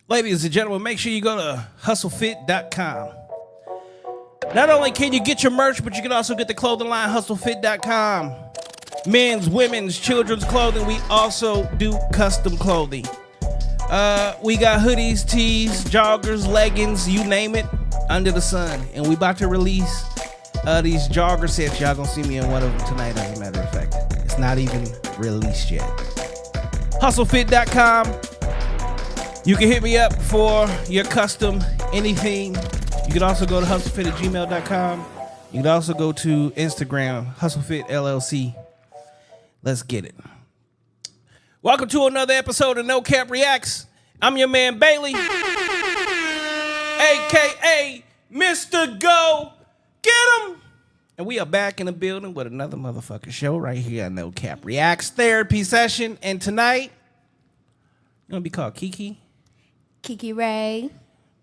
Ladies and gentlemen, make sure you go to hustlefit.com. Not only can you get your merch, but you can also get the clothing line, hustlefit.com. Men's, women's, children's clothing. We also do custom clothing. We got hoodies, tees, joggers, leggings, you name it, under the sun. And we about to release these jogger sets. Y'all gonna see me in one of them tonight, as a matter of fact. It's not even released yet. Hustlefit.com. You can hit me up for your custom anything. You can also go to hustlefit@gmail.com. You can also go to Instagram, hustlefitllc. Let's get it. Welcome to another episode of No Cap Reacts. I'm your man Bailey, a.k.a. Mr. Go Get 'em. And we are back in the building with another motherfucking show right here on No Cap Reacts therapy session. And tonight, it's going to be called Kiki. Kiki Ray.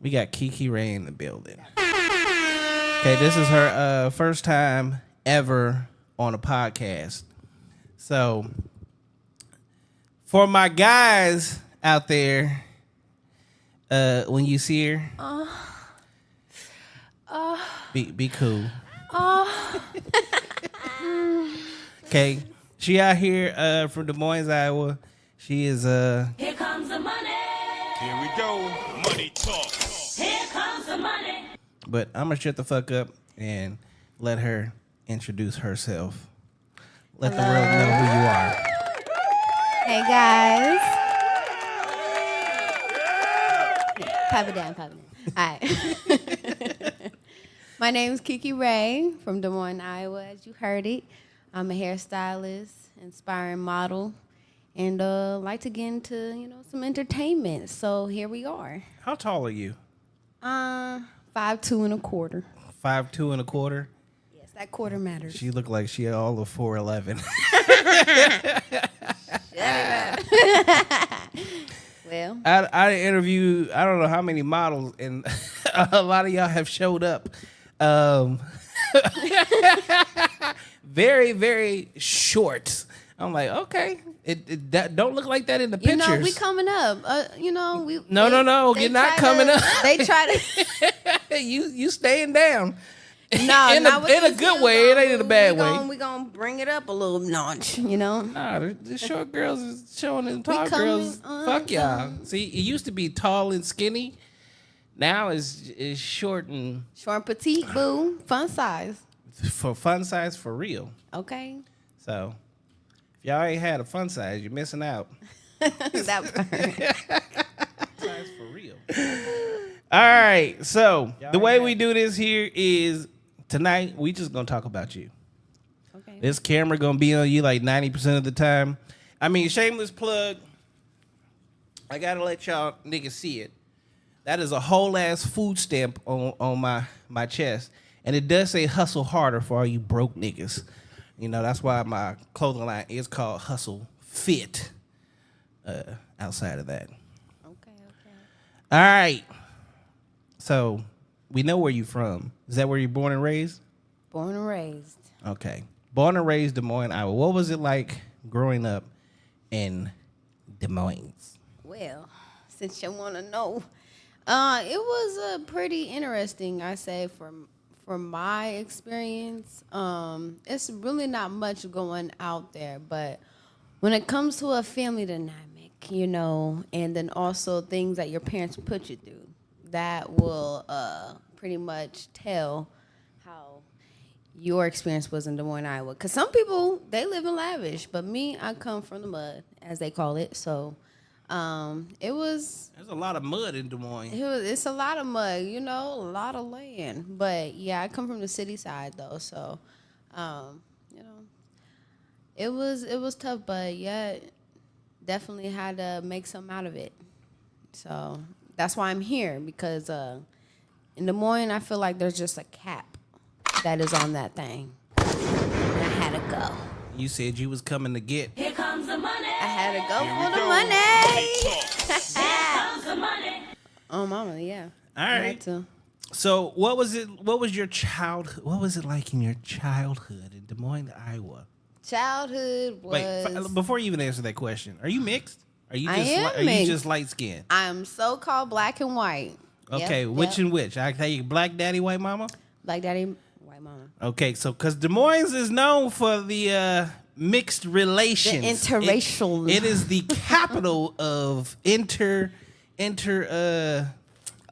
We got Kiki Ray in the building. Okay, this is her first time ever on a podcast. So, for my guys out there, when you see her, be cool. Okay, she out here from Des Moines, Iowa. She is Here comes the money. Here we go. Money talk. Here comes the money. But I'm going to shut the fuck up and let her introduce herself. Let the world know who you are. Hey, guys. Pipe it down. All right. My name is Kiki Ray from Des Moines, Iowa, as you heard it. I'm a hairstylist, inspiring model, and like to get into, some entertainment. So here we are. How tall are you? 5'2" and a quarter. 5'2" and a quarter? Yes, that quarter matters. She looked like she had all of 4'11". Well, I interviewed, I don't know how many models, and a lot of y'all have showed up. Very, very short. I'm like, okay, that don't look like that in the pictures. We coming up. No, you're not coming up. They try to. you staying down. No, in a good way. It ain't in a bad way. We gonna bring it up a little notch, Nah, the short girls is showing them tall girls. Fuck y'all. See, it used to be tall and skinny. Now it's short and petite, boo. Fun size. For fun size, for real. Okay. So, if y'all ain't had a fun size, you're missing out. That part. Size for real. All right. So, the way we do this here is tonight, we just going to talk about you. Okay. This camera going to be on you like 90% of the time. I mean, shameless plug. I got to let y'all niggas see it. That is a whole ass food stamp on my chest. And it does say hustle harder for all you broke niggas. That's why my clothing line is called Hustle Fit. Outside of that. Okay. All right. So, we know where you're from. Is that where you're born and raised? Born and raised. Okay. Born and raised Des Moines, Iowa. What was it like growing up in Des Moines? Well, since you want to know, it was pretty interesting, I say, from my experience. It's really not much going out there, but when it comes to a family dynamic, and then also things that your parents put you through, that will pretty much tell how your experience was in Des Moines, Iowa. Because some people, they live in lavish. But me, I come from the mud, as they call it. So it was... There's a lot of mud in Des Moines. It's a lot of mud, a lot of land. But, yeah, I come from the city side, though. So, it was tough. But, yeah, definitely had to make something out of it. So that's why I'm here. Because in Des Moines, I feel like there's just a cap that is on that thing. And I had to go. You said you was coming to get. Here comes the money. I had to go Here for we the go. money. Here comes the money. Oh, mama, yeah. All I had right. to. So what was it? What was your childhood? What was it like in your childhood in Des Moines, Iowa? Childhood was... Wait, before you even answer that question, are you mixed? Are you I just am are you mixed. just light skinned? I'm so-called black and white. Okay, Yep, which yep. and which? I tell you, black daddy, white mama. Black daddy, white mama. Okay, so because Des Moines is known for the mixed relations, The interracial. It is the capital of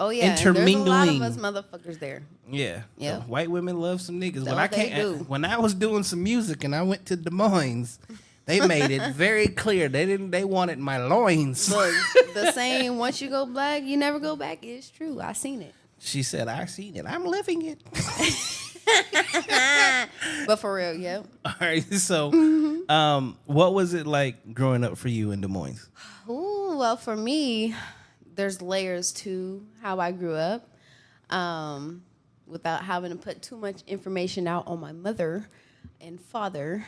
Oh, yeah. intermingling. There's a lot of us motherfuckers there. Yeah. Yeah. So white women love some niggas. So When I they do. when I was doing some music and I went to Des Moines, they made it very clear they wanted my loins. Look, the saying, once you go black, you never go back, is true. I seen it. She said, I seen it. I'm living it. But for real, yeah. All right. So what was it like growing up for you in Des Moines? Ooh, well, for me, there's layers to how I grew up. Without having to put too much information out on my mother and father,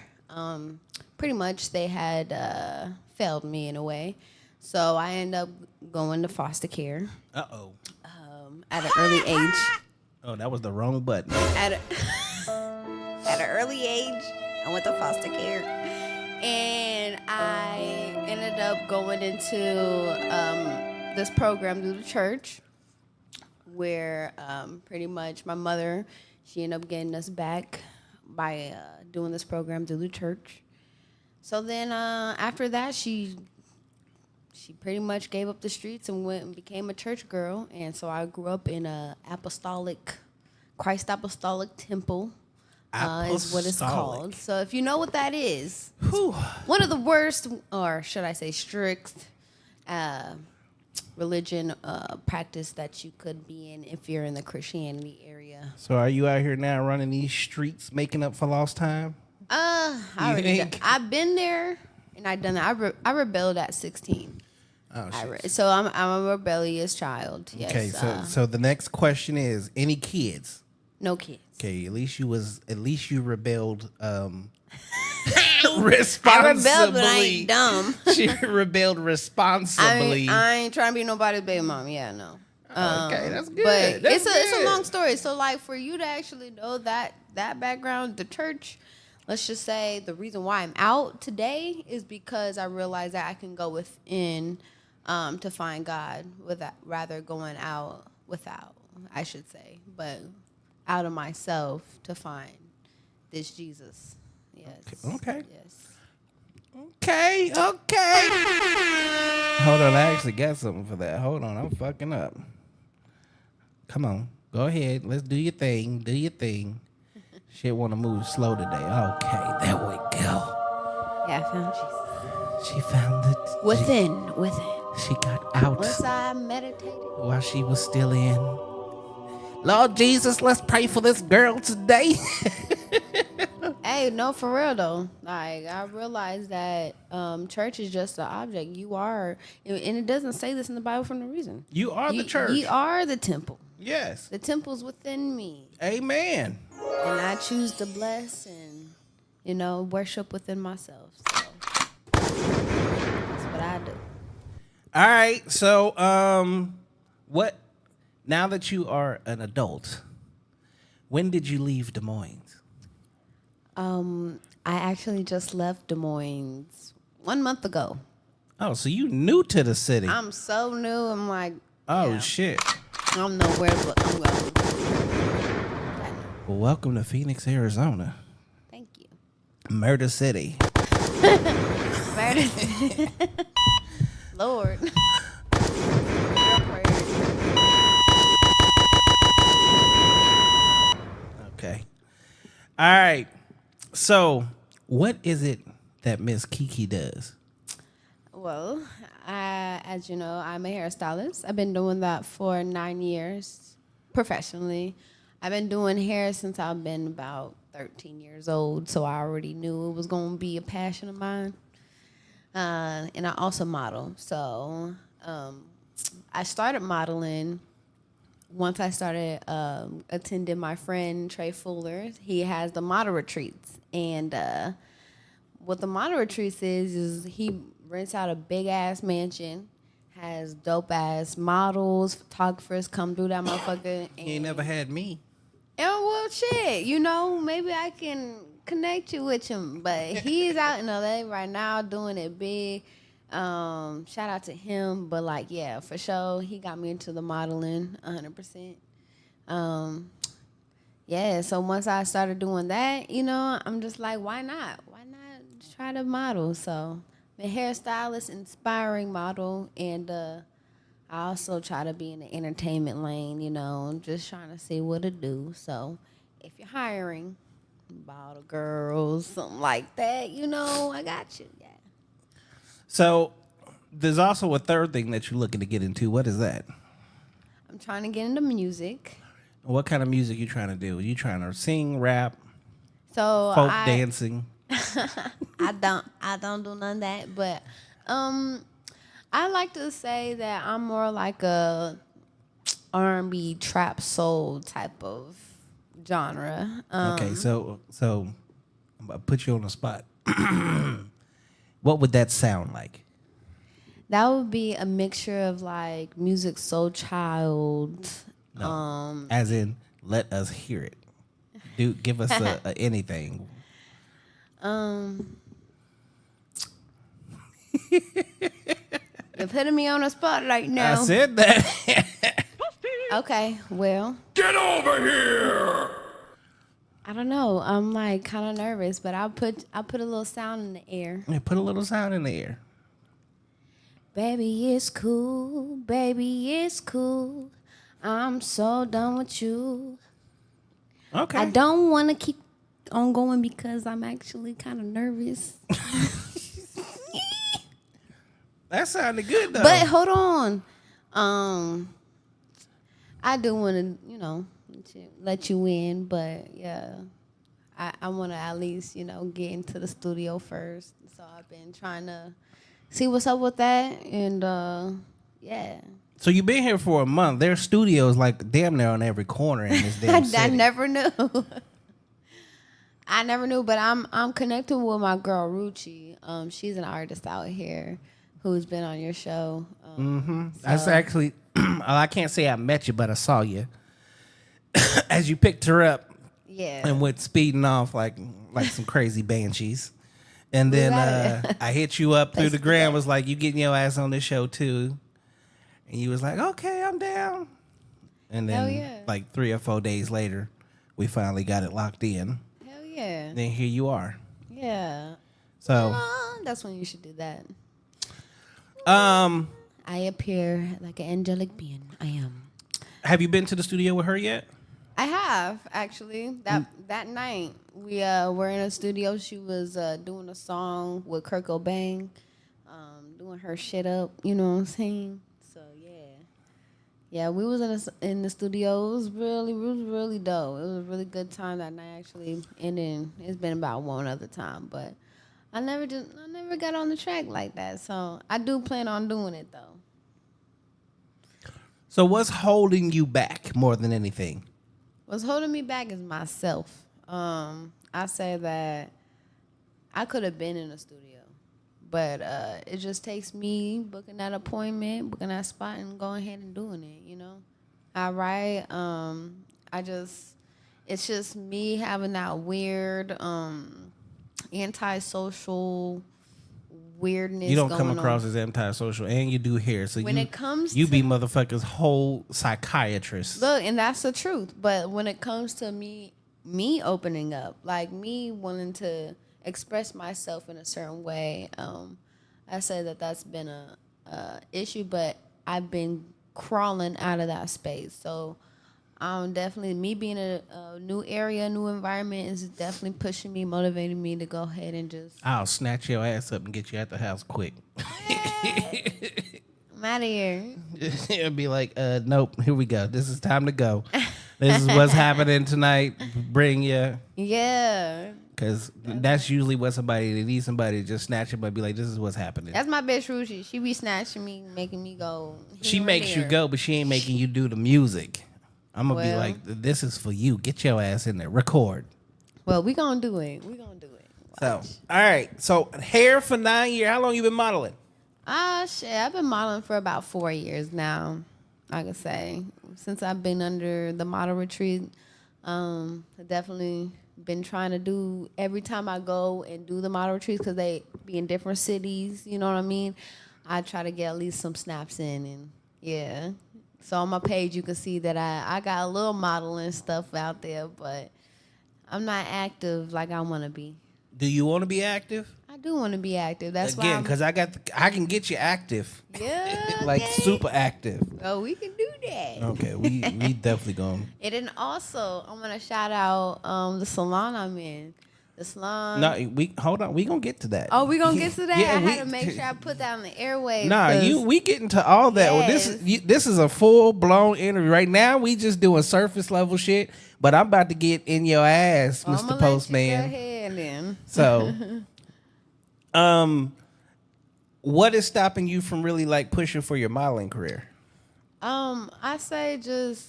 pretty much they had failed me in a way. So I ended up going to foster care Uh-oh. at an early age. Oh, that was the wrong button. At an early age, I went to foster care. And I ended up going into this program through the church where pretty much my mother, she ended up getting us back by doing this program through the church. So then after that, she pretty much gave up the streets and went and became a church girl. And so I grew up in a Christ Apostolic Temple is what it's called. So if you know what that is, one of the worst, or should I say strict, religion practice that you could be in if you're in the Christianity area. So are you out here now running these streets, making up for lost time? I've been there and I've done that. I rebelled at 16. Oh, shit. So I'm a rebellious child. Yes. Okay, so the next question is, any kids? No kids. Okay, at least you rebelled responsibly. I rebelled, but I ain't dumb. She rebelled responsibly. I ain't trying to be nobody's baby mom. Yeah, no. Okay, that's good. But That's it's a good. long story. So like for you to actually know that background, the church, let's just say the reason why I'm out today is because I realized that I can go within to find God without rather going out without, I should say, but out of myself to find this Jesus. Yes. Okay. Yes. Okay. Hold on, I actually got something for that. Hold on, I'm fucking up. Come on, go ahead. Let's do your thing. Do your thing. Shit want to move slow today. Okay, there we go. Yeah, I found Jesus. She found it. Within. She got out Once I meditated. while she was still in. Lord Jesus, let's pray for this girl today. Hey, no, for real though. Like I realized that church is just an object. You are, and it doesn't say this in the Bible for no reason. You are the church. You are the temple. Yes. The temple's within me, Amen. and I choose to bless and worship within myself. So that's what I do. All right. So, what? Now that you are an adult, when did you leave Des Moines? I actually just left Des Moines 1 month ago. Oh, so you new to the city? I'm so new. I'm like, Oh yeah, shit. I'm nowhere but I'm going. Well, welcome to Phoenix, Arizona, Thank you. Murder City. Murder. Lord. Okay. All right. So, what is it that Miss Kiki does? Well, as you know, I'm a hairstylist. I've been doing that for 9 years professionally. I've been doing hair since I've been about 13 years old, so I already knew it was going to be a passion of mine. And I also model. So I started modeling once I started attending my friend Trey Fuller. He has the model retreats. And what the model retreats is he rents out a big-ass mansion, has dope-ass models, photographers come through that motherfucker. And, You ain't never had me. and well, shit, maybe I can connect you with him. But he's out in LA right now doing it big. Shout out to him. But like, yeah, for sure, he got me into the modeling 100%. Yeah, so once I started doing that, I'm just like, why not? Why not try to model? So I'm a hairstylist, inspiring model, and I also try to be in the entertainment lane, just trying to see what to do. So if you're hiring bottle girls, something like that, I got you. Yeah. So, there's also a third thing that you're looking to get into. What is that? I'm trying to get into music. What kind of music you trying to do? You trying to sing, rap, So folk dancing? I don't do none of that, but I like to say that I'm more like a R&B trap soul type of genre. Okay, so I'm gonna put you on the spot. What would that sound like? That would be a mixture of like Music Soul Child. No, as in, let us hear it. Give us a anything. You're putting me on the spot right now. I said that. Okay, well, Get over here! I don't know. I'm like kind of nervous, but I'll put a little sound in the air. Yeah, put a little sound in the air. Baby, it's cool. Baby, it's cool. I'm so done with you. Okay. I don't want to keep on going because I'm actually kind of nervous. That sounded good though. But hold on. I do want to, let you in, but yeah. I want to at least, get into the studio first. So I've been trying to see what's up with that, and yeah. So you've been here for a month. There's studios like damn near on every corner in this damn city. I never knew. I never knew, but I'm connected with my girl Ruchi. She's an artist out here who's been on your show. That's actually, I can't say I met you, but I saw you as you picked her up. Yeah. And went speeding off like some crazy banshees. And then I hit you up through the gram, was like, you getting your ass on this show too. And you was like, okay, I'm down. And then like 3 or 4 days later, we finally got it locked in. Hell yeah. Then here you are. Yeah. So That's when you should do that. I appear like an angelic being. I am. have you been to the studio with her yet? I have actually. That night we were in a studio. She was doing a song with Kurt Cobain, doing her shit up. You know what I'm saying? So yeah, we was in the studio. It was really dope. It was a really good time that night actually. And then it's been about one other time, but I never got on the track like that. So I do plan on doing it though. So what's holding you back more than anything? What's holding me back is myself. I say that I could have been in the studio, but it just takes me booking that appointment, booking that spot, and going ahead and doing it. I write. It's just me having that weird antisocial weirdness. You don't going come across on. as antisocial, and you do hair. So When it comes you to- be motherfuckers' whole psychiatrist. Look, and that's the truth. But when it comes to me opening up, like me wanting to express myself in a certain way, I say that's been a issue. But I've been crawling out of that space. So Definitely me being a new area, new environment is definitely pushing me, motivating me to go ahead and just. I'll snatch your ass up and get you at the house quick. I'm out of here. It'll be like, nope, here we go. This is time to go. This is what's happening tonight. Bring you. Yeah. Because that's usually what they need somebody to just snatch him and be like, this is what's happening. That's my bitch Rushi. She be snatching me, making me go. She makes you go, but she ain't making you do the music. I'm going to be like, this is for you. Get your ass in there. Record. Well, we going to do it. Watch. So, all right. So, hair for 9 years. How long you been modeling? Shit. I've been modeling for about 4 years now, I could say. Since I've been under the model retreat, I definitely been trying to do every time I go and do the model retreats because they be in different cities, you know what I mean? I try to get at least some snaps in, and yeah. So on my page you can see that I got a little modeling stuff out there, but I'm not active like I want to be. Do you want to be active? I do want to be active. That's why. Again, because I can get you active. Yeah. Like okay. super active. Oh, we can do that. Okay, we definitely going. And then also, I'm gonna shout out the salon I'm in. The salon. No, hold on. We gonna get to that. Oh, we gonna get to that. Yeah, I had to make sure I put that on the airwaves. Nah, we getting to all that. Yes. Well, this is a full blown interview. Right now, we just doing surface level shit. But I'm about to get in your ass, I'm Mr. gonna Postman. Let you go ahead then. So, what is stopping you from really like pushing for your modeling career? I say just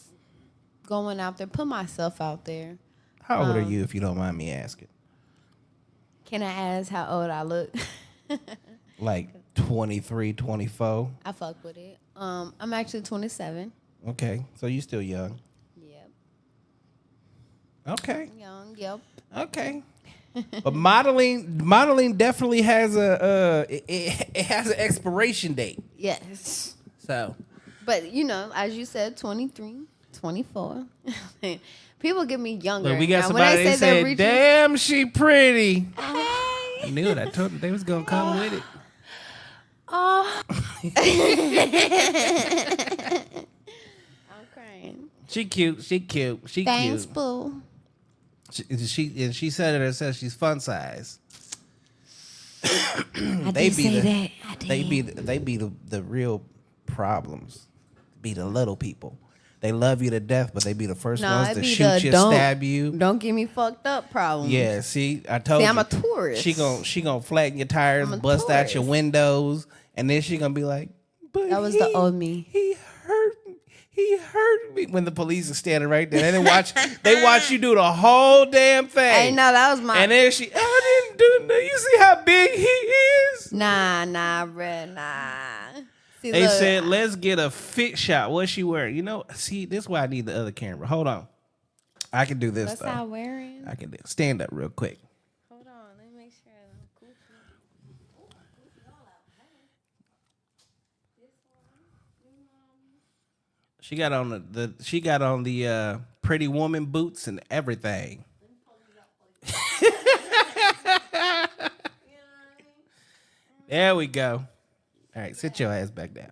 going out there, put myself out there. How old are you, if you don't mind me asking? Can I ask how old I look? Like 23, 24? I fuck with it. I'm actually 27. Okay, so you still young. Yep. Okay. Young, yep. Okay. But modeling definitely has it has an expiration date. Yes. So, but as you said, 23, 24. People get me younger. look, we got now, somebody that said, reaching, "Damn, she pretty." Hey. I knew it. I told them they was gonna come with it. Oh. I'm crying. She cute. Thanks, boo. She said it herself. She's fun size. I did say that. I did. They be the real problems. Be the little people. They love you to death, but they be the first ones to shoot you, stab you. Don't get me fucked up problem. Yeah, see, I told you. I'm a tourist. She gon' flatten your tires, bust out your windows, and then she gonna be like, "But that was the old me. He hurt me." When the police are standing right there, they watch you do the whole damn thing. Hey, no, that was my. And then I didn't do nothing. You see how big he is? Nah, bruh, nah. See, They look, said, let's get a fit shot. What's she wearing? See, this is why I need the other camera. Hold on. I can do this, what's though. I wearing? I can do. Stand up real quick. Hold on, let me make sure I'm cool. She got on the Pretty Woman boots and everything. There we go. All right, sit your ass back down.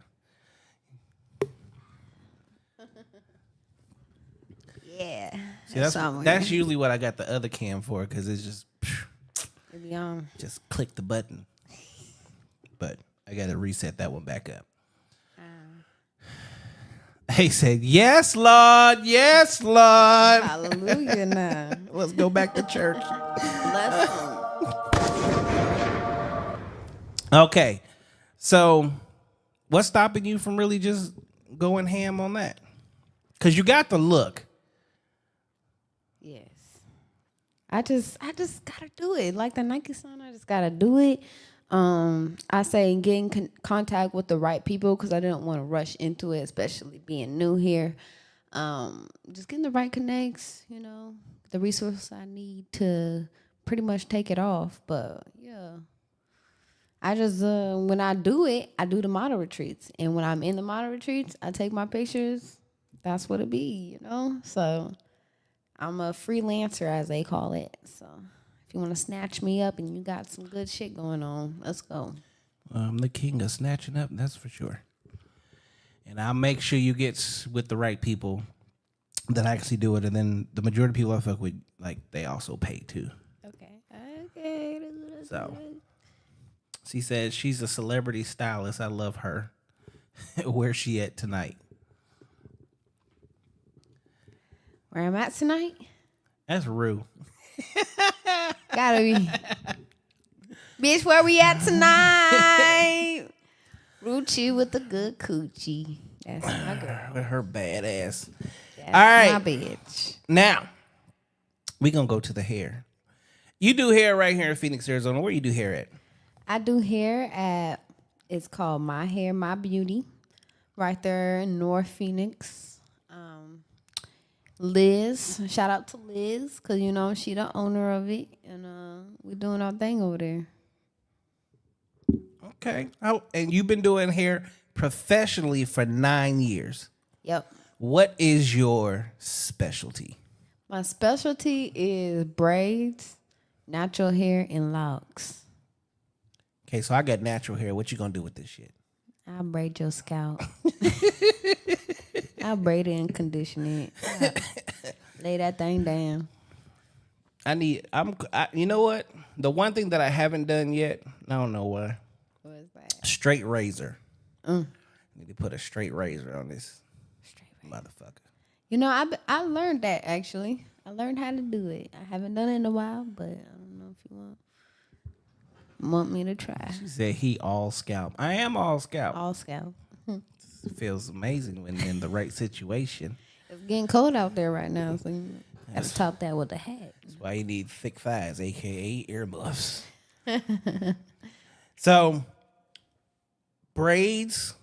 Yeah. See, that's usually what I got the other cam for, because it's just click the button. But I got to reset that one back up. He said, "Yes, Lord. Yes, Lord." Hallelujah now. Let's go back to church. Bless him. Okay. So, what's stopping you from really just going ham on that? Because you got the look. Yes. I just gotta do it. Like the Nike song, I just gotta do it. I say get in contact with the right people because I didn't want to rush into it, especially being new here. Just getting the right connects, the resources I need to pretty much take it off. But yeah. I just, when I do it, I do the model retreats. And when I'm in the model retreats, I take my pictures. That's what it be, So I'm a freelancer, as they call it. So if you want to snatch me up and you got some good shit going on, let's go. I'm the king of snatching up, that's for sure. And I'll make sure you get with the right people that actually do it, and then the majority of people I fuck with, like, they also pay too. Okay. So she says she's a celebrity stylist. I love her. Where's she at tonight? Where I'm at tonight? That's Rue. Gotta be. Bitch, where we at tonight? Ruchi with the good coochie. That's my girl. With her badass. That's All right. my bitch. Now, we gonna go to the hair. You do hair right here in Phoenix, Arizona. Where you do hair at? I do hair at, it's called My Hair, My Beauty, right there in North Phoenix. Liz, shout out to Liz, because, you know, she the owner of it, and we're doing our thing over there. Okay. Oh, and you've been doing hair professionally for 9 years. Yep. What is your specialty? My specialty is braids, natural hair, and locks. Okay, so I got natural hair. What you gonna do with this shit? I'll braid your scalp. I'll braid it and condition it. Lay that thing down. You know what? The one thing that I haven't done yet, I don't know why. What is that? Straight razor. Need to put a straight razor on this motherfucker. You know, I learned that, actually. I learned how to do it. I haven't done it in a while, but I don't know if you want me to try. She said he all scalp. I am all scalp. All scalp. It feels amazing when in the right situation. It's getting cold out there right now, so you have to top that with a hat. That's why you need thick thighs, a.k.a. earmuffs. So, braids.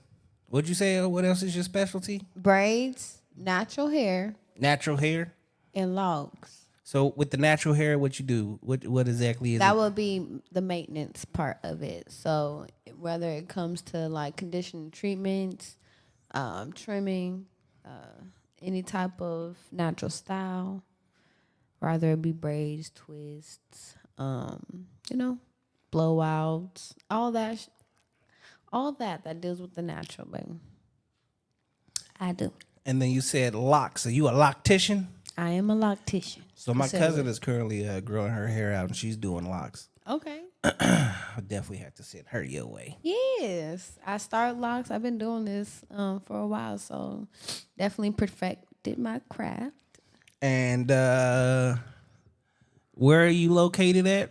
What'd you say? What else is your specialty? Braids, natural hair, Natural hair. and locks. So, with the natural hair, what you do? What exactly is That it? would be the maintenance part of it. So whether it comes to like conditioning treatments, trimming, any type of natural style, whether it be braids, twists, blowouts, all that deals with the natural, baby. I do. And then you said locks. Are you a loctician? I am a loctician. So my cousin is currently growing her hair out, and she's doing locks. Okay. I definitely have to send her your way. Yes, I started locks. I've been doing this for a while, so definitely perfected my craft. And where are you located at?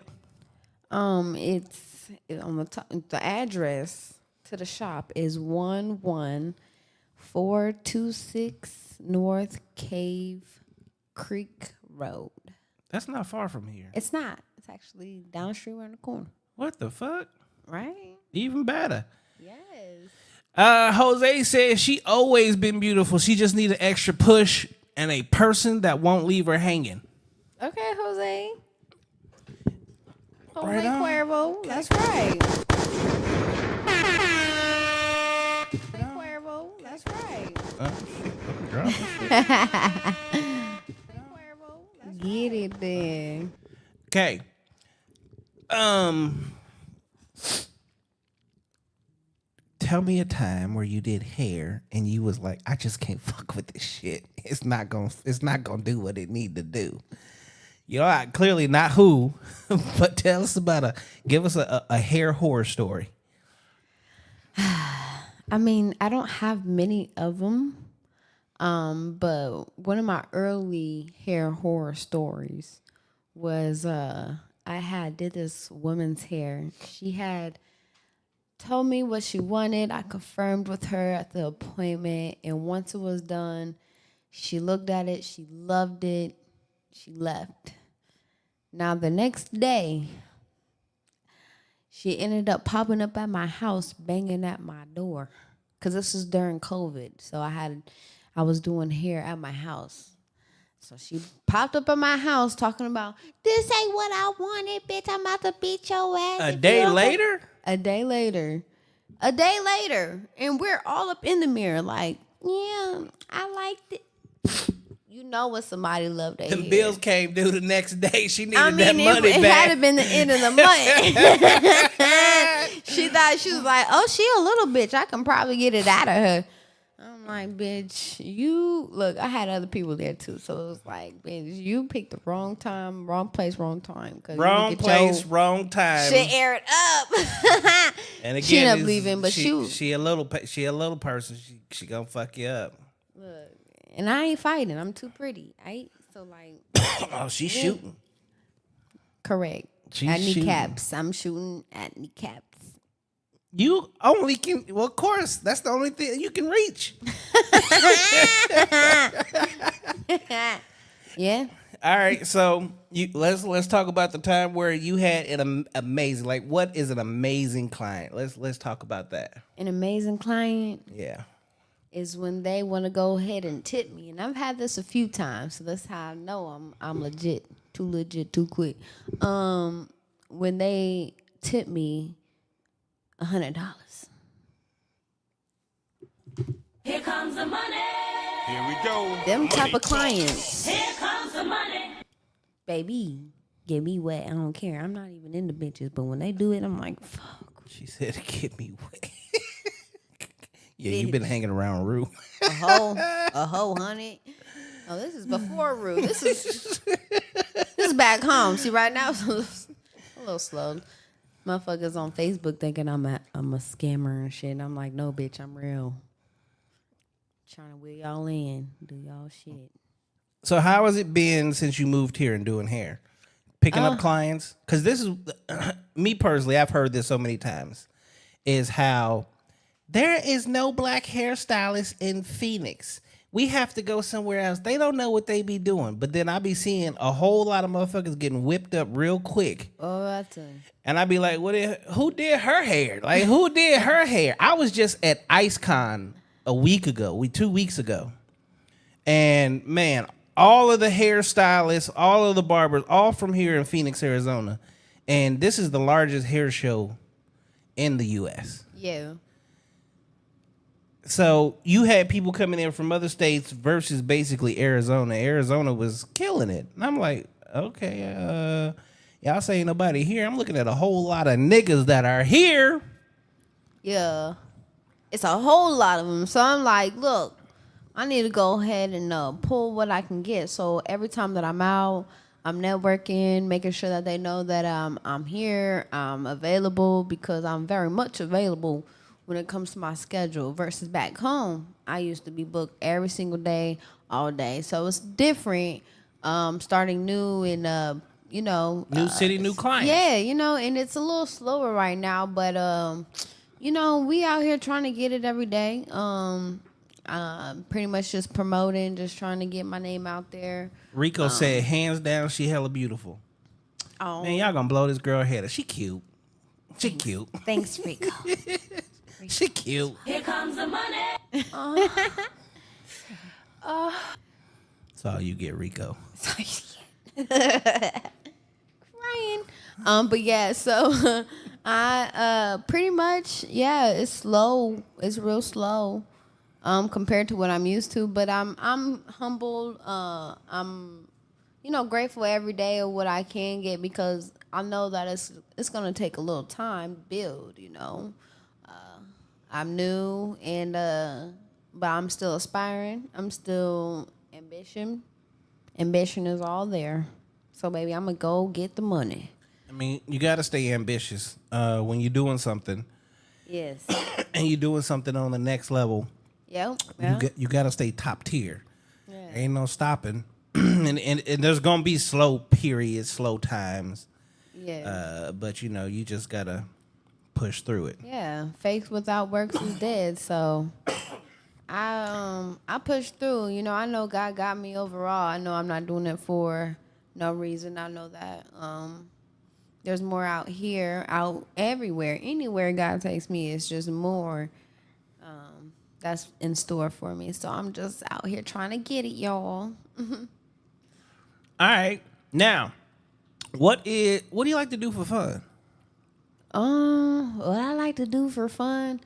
It's on the top. The address to the shop is 11426 North Cave Creek Road. That's not far from here. It's not. It's actually down the street around the corner. What the fuck? Right? Even better. Yes. Jose says she always been beautiful. She just need an extra push and a person that won't leave her hanging. Okay, Jose. Jose Right on. Cuervo. That's right. Cuervo. That's right. Get it then. Okay. Tell me a time where you did hair and you was like, I just can't fuck with this shit. It's not gonna do what it need to do. You know, clearly not who, but tell us give us a hair horror story. I mean, I don't have many of them, but one of my early hair horror stories was I did this woman's hair. She had told me what she wanted. I confirmed with her at the appointment, and once it was done, she looked at it, she loved it, she left. Now the next day, she ended up popping up at my house, banging at my door, because this was during COVID. So I was doing hair at my house. So she popped up at my house talking about, this ain't what I wanted, bitch. I'm about to beat your ass. A day later? A day later. A day later. And we're all up in the mirror like, yeah, I liked it. You know when somebody loved their The hair. bills came due the next day. She needed I mean, that money it back. had to been the end of the month. She thought, she was like, oh, she a little bitch. I can probably get it out of her. I'm I'm like, bitch, you look. I had other people there too, so it was like, bitch, you picked the wrong time, wrong place, wrong time. Wrong place, wrong time. Shit aired up. And again, she ended up leaving, but she a little person. She gonna fuck you up. Look, and I ain't fighting. I'm too pretty. So like, oh, she's shooting. Correct. She's at shooting. kneecaps. I'm shooting at kneecaps. You only can. Well, of course, that's the only thing you can reach. Yeah. All right, so let's talk about the time where you had an amazing. Like, what is an amazing client? Let's talk about that. An amazing client. Yeah. Is when they want to go ahead and tip me, and I've had this a few times, so that's how I know I'm legit, too quick. When they tip me $100. Here comes the money. Here we go. Them type of clients, Here comes the money. baby, get me wet. I don't care. I'm not even into bitches, but when they do it, I'm like, fuck. She said, "Get me wet." Yeah, you've been hanging around Rue. A hoe, honey. Oh, this is before Rue. This is back home. See, right now it's a little slow. Motherfuckers on Facebook thinking I'm a scammer and shit. I'm like, no, bitch, I'm real. Trying to wheel y'all in, do y'all shit. So how has it been since you moved here and doing hair? Picking up clients? Because this is, me personally, I've heard this so many times, is how there is no black hairstylist in Phoenix. We have to go somewhere else. They don't know what they be doing. But then I be seeing a whole lot of motherfuckers getting whipped up real quick. Oh, I tell you. And I be like, who did her hair? Like, who did her hair? I was just at IceCon 2 weeks ago. And man, all of the hairstylists, all of the barbers, all from here in Phoenix, Arizona. And this is the largest hair show in the U.S. Yeah. So you had people coming in from other states versus basically Arizona. Arizona was killing it. And I'm like, okay, y'all say ain't nobody here. I'm looking at a whole lot of niggas that are here. Yeah. It's a whole lot of them. So I'm like, look, I need to go ahead and pull what I can get. So every time that I'm out, I'm networking, making sure that they know that I'm here, I'm available, because I'm very much available when it comes to my schedule versus back home. I used to be booked every single day, all day. So it's different starting new and, New city, new clients. Yeah, and it's a little slower right now, but, we out here trying to get it every day. Pretty much just promoting, just trying to get my name out there. Rico said, hands down, she hella beautiful. Oh, Man, y'all gonna blow this girl head. She cute. She cute. thanks, Rico. She cute. Here comes the money. That's all you get, Rico. Crying. But yeah, so I pretty much, it's slow. It's real slow. Compared to what I'm used to, but I'm humbled. I'm grateful every day of what I can get, because I know that it's gonna take a little time to build. I'm new, and but I'm still aspiring. I'm still ambition. Ambition is all there. So baby, I'm gonna go get the money. I mean, you gotta stay ambitious when you're doing something. Yes. And you're doing something on the next level. Yep. You got to stay top tier. Yeah. Ain't no stopping. and there's going to be slow periods, slow times. Yeah. But, you just got to push through it. Yeah. Faith without works is dead. So I pushed through. I know God got me overall. I know I'm not doing it for no reason. I know that there's more out here, out everywhere. Anywhere God takes me, it's just more that's in store for me. So I'm just out here trying to get it, y'all. All right. Now, what do you like to do for fun? What I like to do for fun,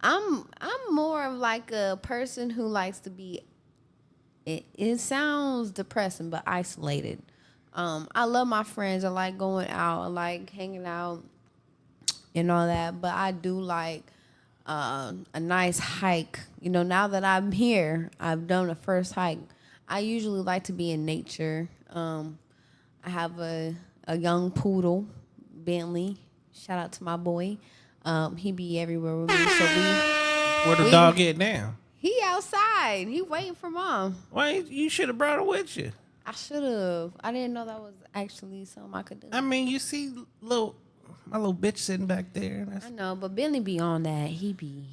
I'm more of like a person who likes to be. It sounds depressing, but isolated. I love my friends. I like going out. I like hanging out and all that. But I do like a nice hike. You know, now that I'm here, I've done a first hike. I usually like to be in nature. I have a young poodle, Bentley. Shout out to my boy. He be everywhere with me. So Where the dog at now? he outside. He waiting for mom. Why you should have brought her with you? I should have. I didn't know that was actually something I could do. I mean, you see my little bitch sitting back there. I know, but Bentley be on that. He be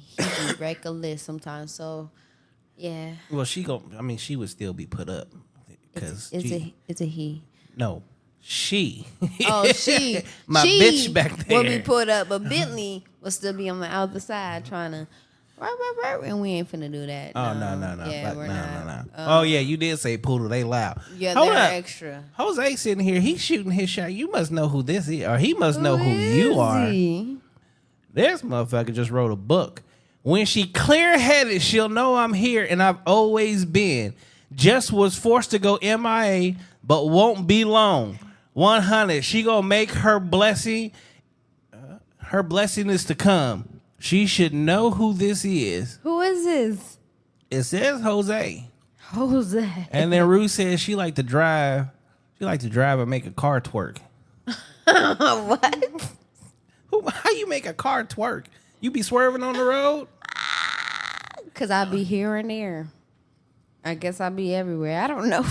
reckless sometimes. So, yeah. Well, she would still be put up because It's a he. No, she. Oh, she. My she bitch back there will be put up, but Bentley will still be on the other side trying to. And we ain't finna do that. Oh no. Yeah, we're not. No. Oh yeah, you did say poodle. They loud. Yeah, Hold they're up. extra. Jose sitting here. He's shooting his shot. You must know who this is, or he must know who is you are. he? This motherfucker just wrote a book. When she clear-headed, she'll know I'm here, and I've always been. Just was forced to go MIA, but won't be long. 100. She gonna make her blessing. Her blessing is to come. She should know who this is. Who is this? It says Jose. Jose. And then Ruth says she like to drive. She like to drive and make a car twerk. What? How you make a car twerk? You be swerving on the road? Cause I be here and there. I guess I be everywhere. I don't know.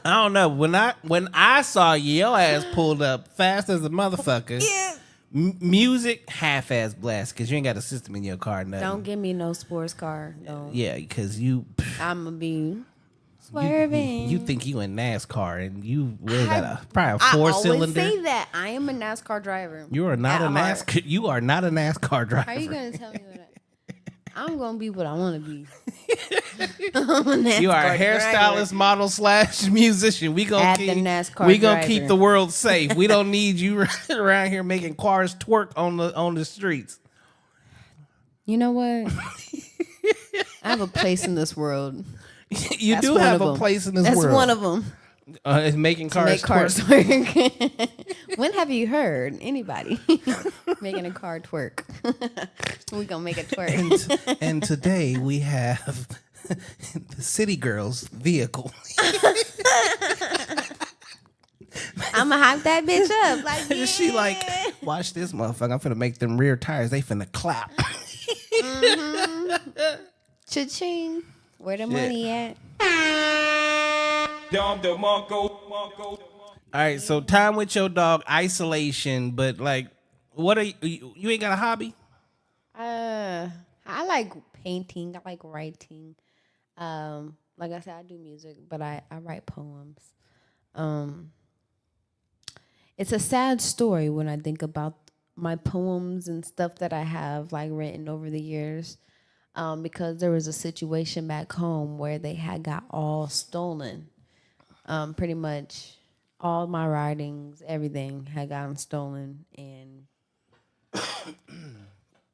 I don't know. When I saw you, your ass pulled up fast as a motherfucker. Yeah. Music half-ass blast because you ain't got a system in your car. Nothing. Don't give me no sports car. No. Yeah, because you. I'ma be swerving. You think you in NASCAR and you really got probably a 4-cylinder. I always say that. I am a NASCAR driver. You are not a NASCAR. You are not a NASCAR driver. How are you gonna tell me what? I'm gonna be what I want to be. You are a hairstylist, model / musician. We gonna keep the world safe. We don't need you around here making cars twerk on the streets. You know what? I have a place in this world. You do have a place in this world. That's one of them. It's making cars twerk. When have you heard anybody making a car twerk? We gonna make it twerk. And today we have the City Girls vehicle. I'ma hype that bitch up. Like, yeah. She like, watch this motherfucker. I'm finna make them rear tires. They finna clap. Cha-ching. Where the money at? All right, so time with your dog, isolation, but like, what are you ain't got a hobby? I like painting. I like writing. Like I said, I do music, but I write poems. It's a sad story when I think about my poems and stuff that I have like written over the years. Because there was a situation back home where they had got all stolen. Pretty much all my writings, everything had gotten stolen, and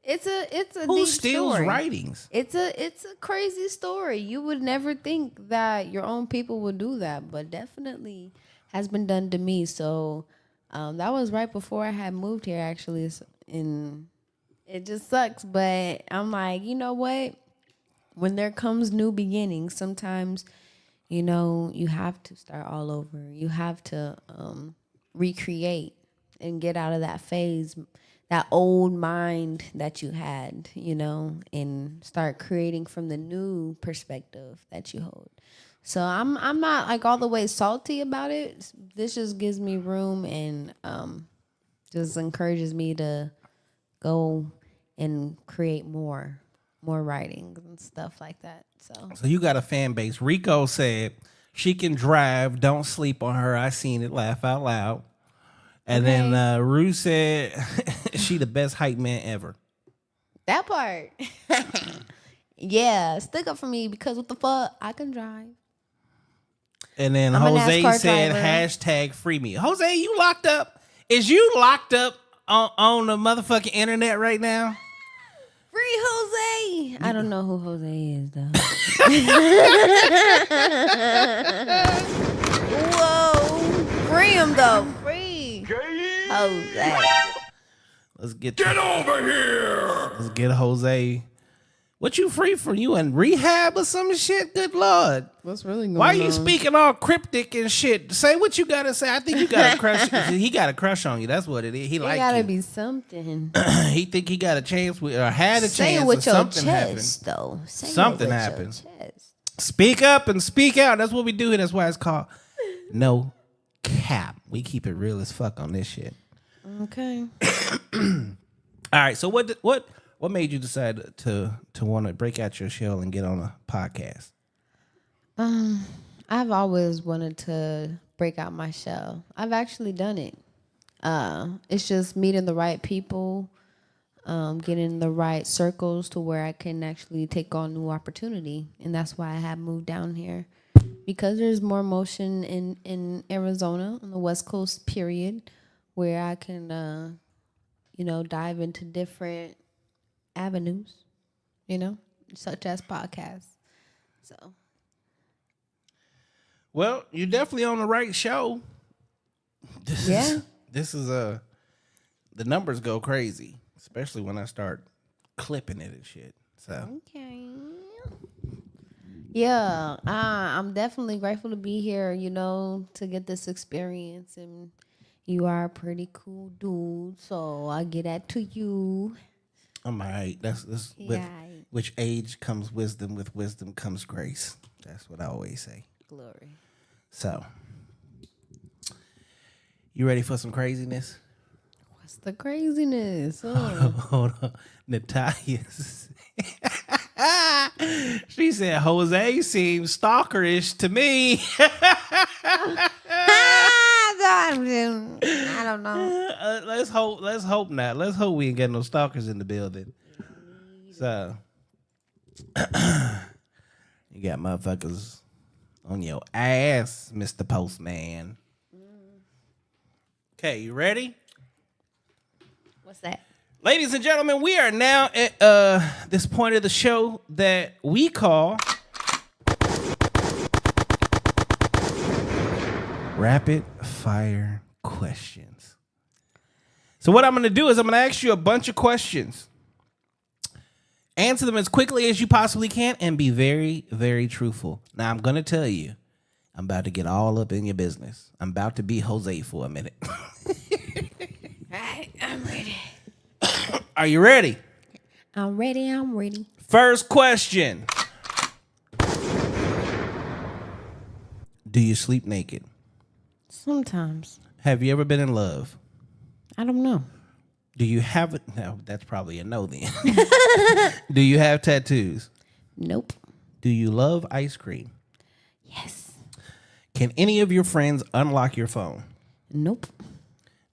it's a Who deep steals story. writings? It's a crazy story. You would never think that your own people would do that, but definitely has been done to me. So that was right before I had moved here, actually, and it just sucks. But I'm like, you know what? When there comes new beginnings, sometimes, you know, you have to start all over. You have to recreate and get out of that phase, that old mind that you had, you know, and start creating from the new perspective that you hold. So I'm not like all the way salty about it. This just gives me room and just encourages me to go and create more writings and stuff like that. So you got a fan base. Rico said she can drive. Don't sleep on her. I seen it. Laugh out loud. And then Rue said she the best hype man ever. that part. Yeah, stick up for me because what the fuck, I can drive. And then I'm a Jose NASCAR said driver. #free me. Jose, you locked up? Is you locked up on the motherfucking internet right now? Free Jose. I don't know who Jose is though. Whoa. Free him though. Free Jose. Get over here! Let's get Jose. What you free from? You in rehab or some shit? Good Lord. What's really going on? Why you speaking all cryptic and shit? Say what you gotta say. I think you got a crush. He got a crush on you. That's what it is. He like gotta you. be something. He think he got a chance with, or had a Say chance. it with or your something chest, happened. though. Say Something it with happened. Your chest. Speak up and speak out. That's what we do here. That's why it's called No Cap. We keep it real as fuck on this shit. Okay. All right. So what made you decide to want to break out your shell and get on a podcast? I've always wanted to break out my shell. I've actually done it. It's just meeting the right people, getting in the right circles to where I can actually take on new opportunity. And that's why I have moved down here. Because there's more motion in Arizona, on the West Coast, period, where I can, dive into different avenues, such as podcasts. So, Well, you're definitely on the right show. This is the numbers go crazy, especially when I start clipping it and shit. So okay. Yeah, I'm definitely grateful to be here, to get this experience. And you are a pretty cool dude, so I get that to you. I'm all right. That's with which age comes wisdom, with wisdom comes grace. That's what I always say. Glory. So, you ready for some craziness? What's the craziness? Hold on. Natalia. She said Jose seems stalkerish to me. I don't know. Let's hope not. Let's hope we ain't got no stalkers in the building. So you got motherfuckers on your ass, Mr. Postman. Okay, you ready? What's that? Ladies and gentlemen, we are now at this point of the show that we call Rapid Fire Questions. So what I'm going to do is I'm going to ask you a bunch of questions. Answer them as quickly as you possibly can and be very, very truthful. Now, I'm going to tell you, I'm about to get all up in your business. I'm about to be Jose for a minute. All right, I'm ready. Are you ready? I'm ready. First question. Do you sleep naked? Sometimes. Have you ever been in love? I don't know. Do you have it? No, that's probably a no then. Do you have tattoos? Nope. Do you love ice cream? Yes. Can any of your friends unlock your phone? Nope.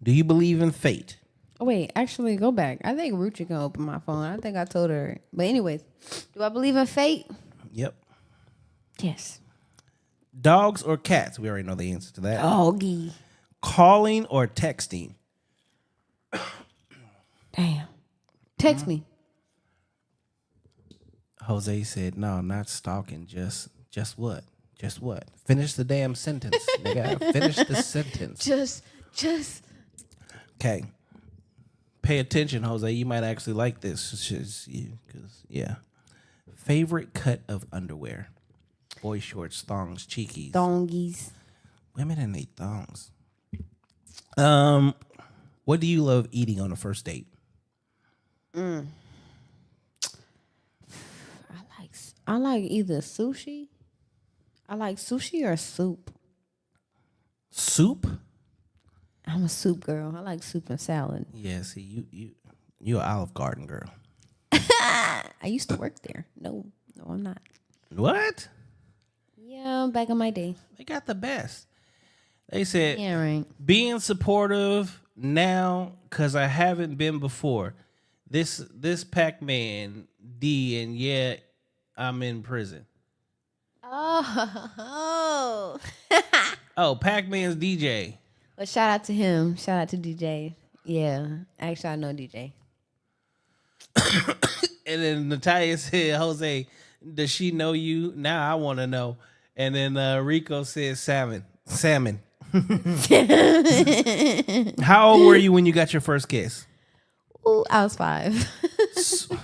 Do you believe in fate? Oh, wait, actually, go back. I think Ruchi can open my phone. I think I told her. But anyways, do I believe in fate? Yep. Yes. Dogs or cats? We already know the answer to that. Doggy. Calling or texting? Damn. Text me. Jose said, no, not stalking. Just what? Just what? Finish the damn sentence, nigga. Finish the sentence. Just. Okay. Pay attention, Jose. You might actually like this. It's just you, because Favorite cut of underwear? Boy shorts, thongs, cheekies. Dongies. Women and they thongs. What do you love eating on a first date? I like either sushi. I like sushi or soup. Soup? I'm a soup girl. I like soup and salad. Yeah, see, you an Olive Garden girl. I used to work there. No, I'm not. What? Yeah, back in my day. They got the best. They said, Yeah, right. being supportive now because I haven't been before. This Pac-Man D, and yeah, I'm in prison. Oh. Oh, Pac-Man's DJ. Well, shout out to him. Shout out to DJ. Yeah, actually, I know DJ. And then Natalia said, Jose, does she know you? Now I want to know. And then Rico said, salmon. How old were you when you got your first kiss? Ooh, I was 5.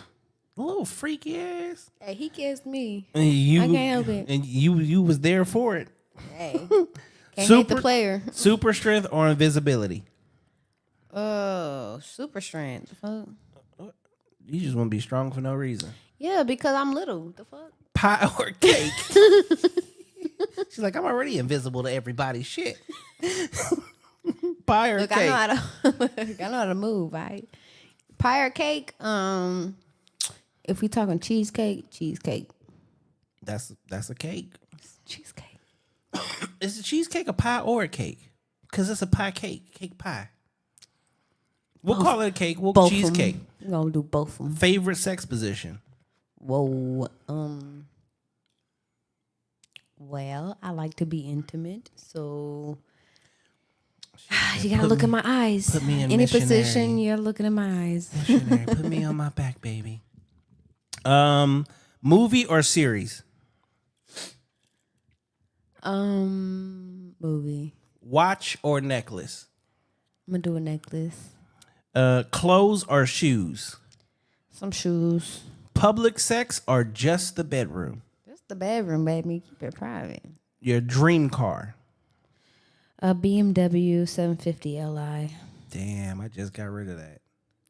A little freaky ass. Hey, he kissed me. And you, I can't help it. And you was there for it. Hey, can't hate the player. Super strength or invisibility? Oh, super strength. The fuck? You just want to be strong for no reason. Yeah, because I'm little. The fuck? Pie or cake? She's like, I'm already invisible to everybody. Shit. Pie or Look, cake? I know how to move. Right? Pie or cake? If we talking cheesecake. That's a cake. Cheesecake. Is a cheesecake a pie or a cake? Because it's a pie cake. Cake pie. We'll call it a cake. We'll Both cheesecake. We're gonna do both of them. Favorite sex position? Whoa. Well, I like to be intimate, so you gotta look in my eyes. Put me in any missionary. position. You're looking in my eyes. Missionary, put me on my back, baby. Movie or series? Movie. Watch or necklace? I'm gonna do a necklace. Clothes or shoes? Some shoes. Public sex or just the bedroom? Just the bedroom, baby. Keep it private. Your dream car? A BMW 750 Li. Damn, I just got rid of that.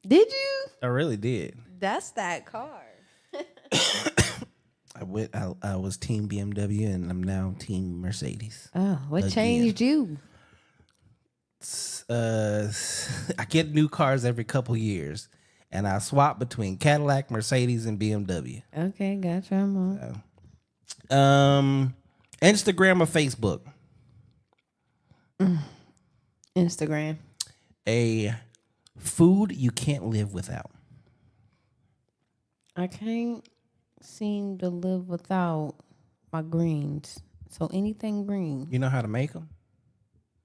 Did you? I really did. That's that car. I was team BMW and I'm now team Mercedes. Oh, what Again. changed you? I get new cars every couple years, and I swap between Cadillac, Mercedes, and BMW. Okay, gotcha. I'm on. Instagram or Facebook? Instagram. A food you can't live without. I can't seem to live without my greens. So anything green. You know how to make them?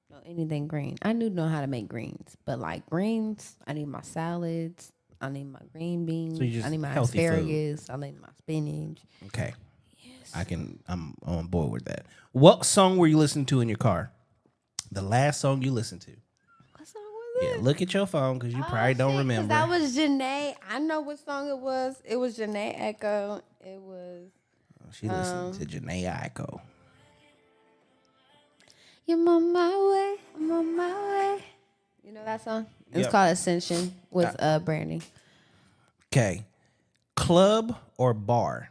No, anything green. I do know how to make greens, but like greens, I need my salads. I need my green beans. So you just I need my healthy asparagus. I need my spinach. Okay. Yes. I'm on board with that. What song were you listening to in your car? The last song you listened to? What song was it? Yeah, look at your phone because you probably don't remember. That was Janae. I know what song it was. It was Janae Echo. It was. She listened to Janae Aiko. I'm on my way. I'm on my way. You know that song? It's Yep. called Ascension with Brandy. Okay. Club or bar?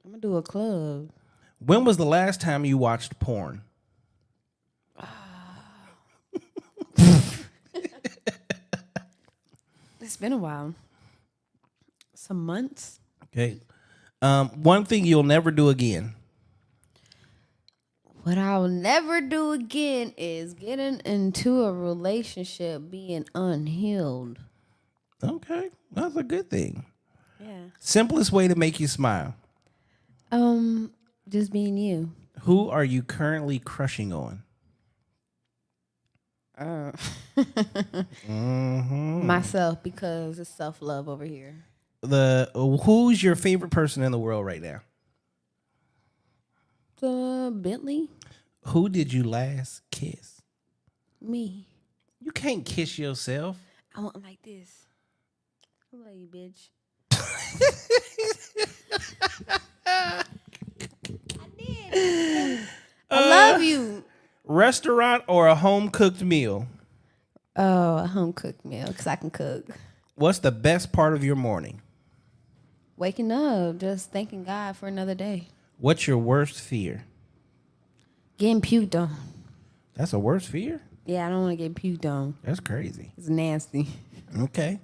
I'm gonna do a club. When was the last time you watched porn? It's been a while. Some months. Okay. One thing you'll never do again. What I'll never do again is getting into a relationship being unhealed. Okay. That's a good thing. Yeah. Simplest way to make you smile. Just being you. Who are you currently crushing on? Myself, because it's self-love over here. Who's your favorite person in the world right now? Bentley. Who did you last kiss? Me. You can't kiss yourself. I want like this. I love you, bitch. I did. I love you. Restaurant or a home cooked meal? Oh, a home cooked meal because I can cook. What's the best part of your morning? Waking up, just thanking God for another day. What's your worst fear? Getting puked on. That's a worst fear? Yeah, I don't want to get puked on. That's crazy. It's nasty. Okay.